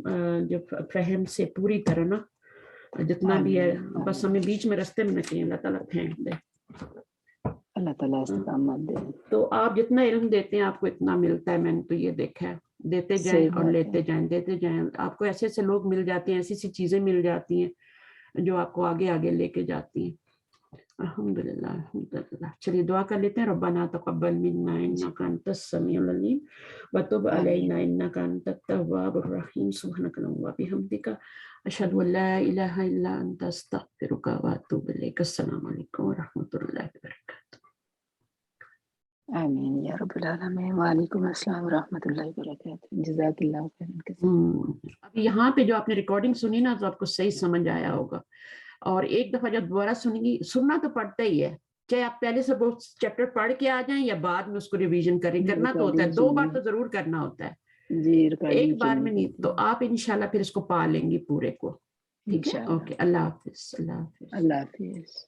S2: جو فہم سے پوری طرح نا جتنا بھی ہے, بس ہمیں بیچ میں رستے میں نہ کہیں اللہ تعالیٰ پھینک دے.
S4: اللہ تعالیٰ استقامت دے.
S2: تو آپ جتنا علم دیتے ہیں آپ کو اتنا ملتا ہے, میں نے تو یہ دیکھا ہے. دیتے جائیں اور لیتے جائیں, دیتے جائیں. آپ کو ایسے ایسے لوگ مل جاتے ہیں, ایسی ایسی چیزیں مل جاتی ہیں جو آپ کو آگے آگے لے کے جاتی ہیں. الحمدللہ الحمدللہ. چلیے دعا کر لیتے ہیں. ربنا تقبل منا انک انت السمیع العلیم وتب علینا انک انت التواب الرحیم. سبحانک اللہم وبحمدک اشہد ان لا الہ الا انت استغفرک واتوب الیک. السلام علیکم ورحمۃ اللہ وبرکاتہ.
S4: آمین یا رب العالمین. وعلیکم السلام ورحمۃ اللہ وبرکاتہ. جزاک اللہ خیر.
S2: اب یہاں پہ جو آپ نے ریکارڈنگ سنی نا تو آپ کو صحیح سمجھ آیا ہوگا. اور ایک دفعہ جب دوبارہ سنیں گی, سننا تو پڑتا ہی ہے, چاہے آپ پہلے سے وہ چیپٹر پڑھ کے آ جائیں یا بعد میں اس کو ریویژن کریں. کرنا تو ہوتا ہے, 2 بار تو ضرور کرنا ہوتا ہے, ایک بار میں نہیں. تو آپ انشاءاللہ پھر اس کو پا لیں گی پورے کو. ٹھیک ہے, اوکے. اللہ حافظ. اللہ حافظ.
S4: اللہ حافظ.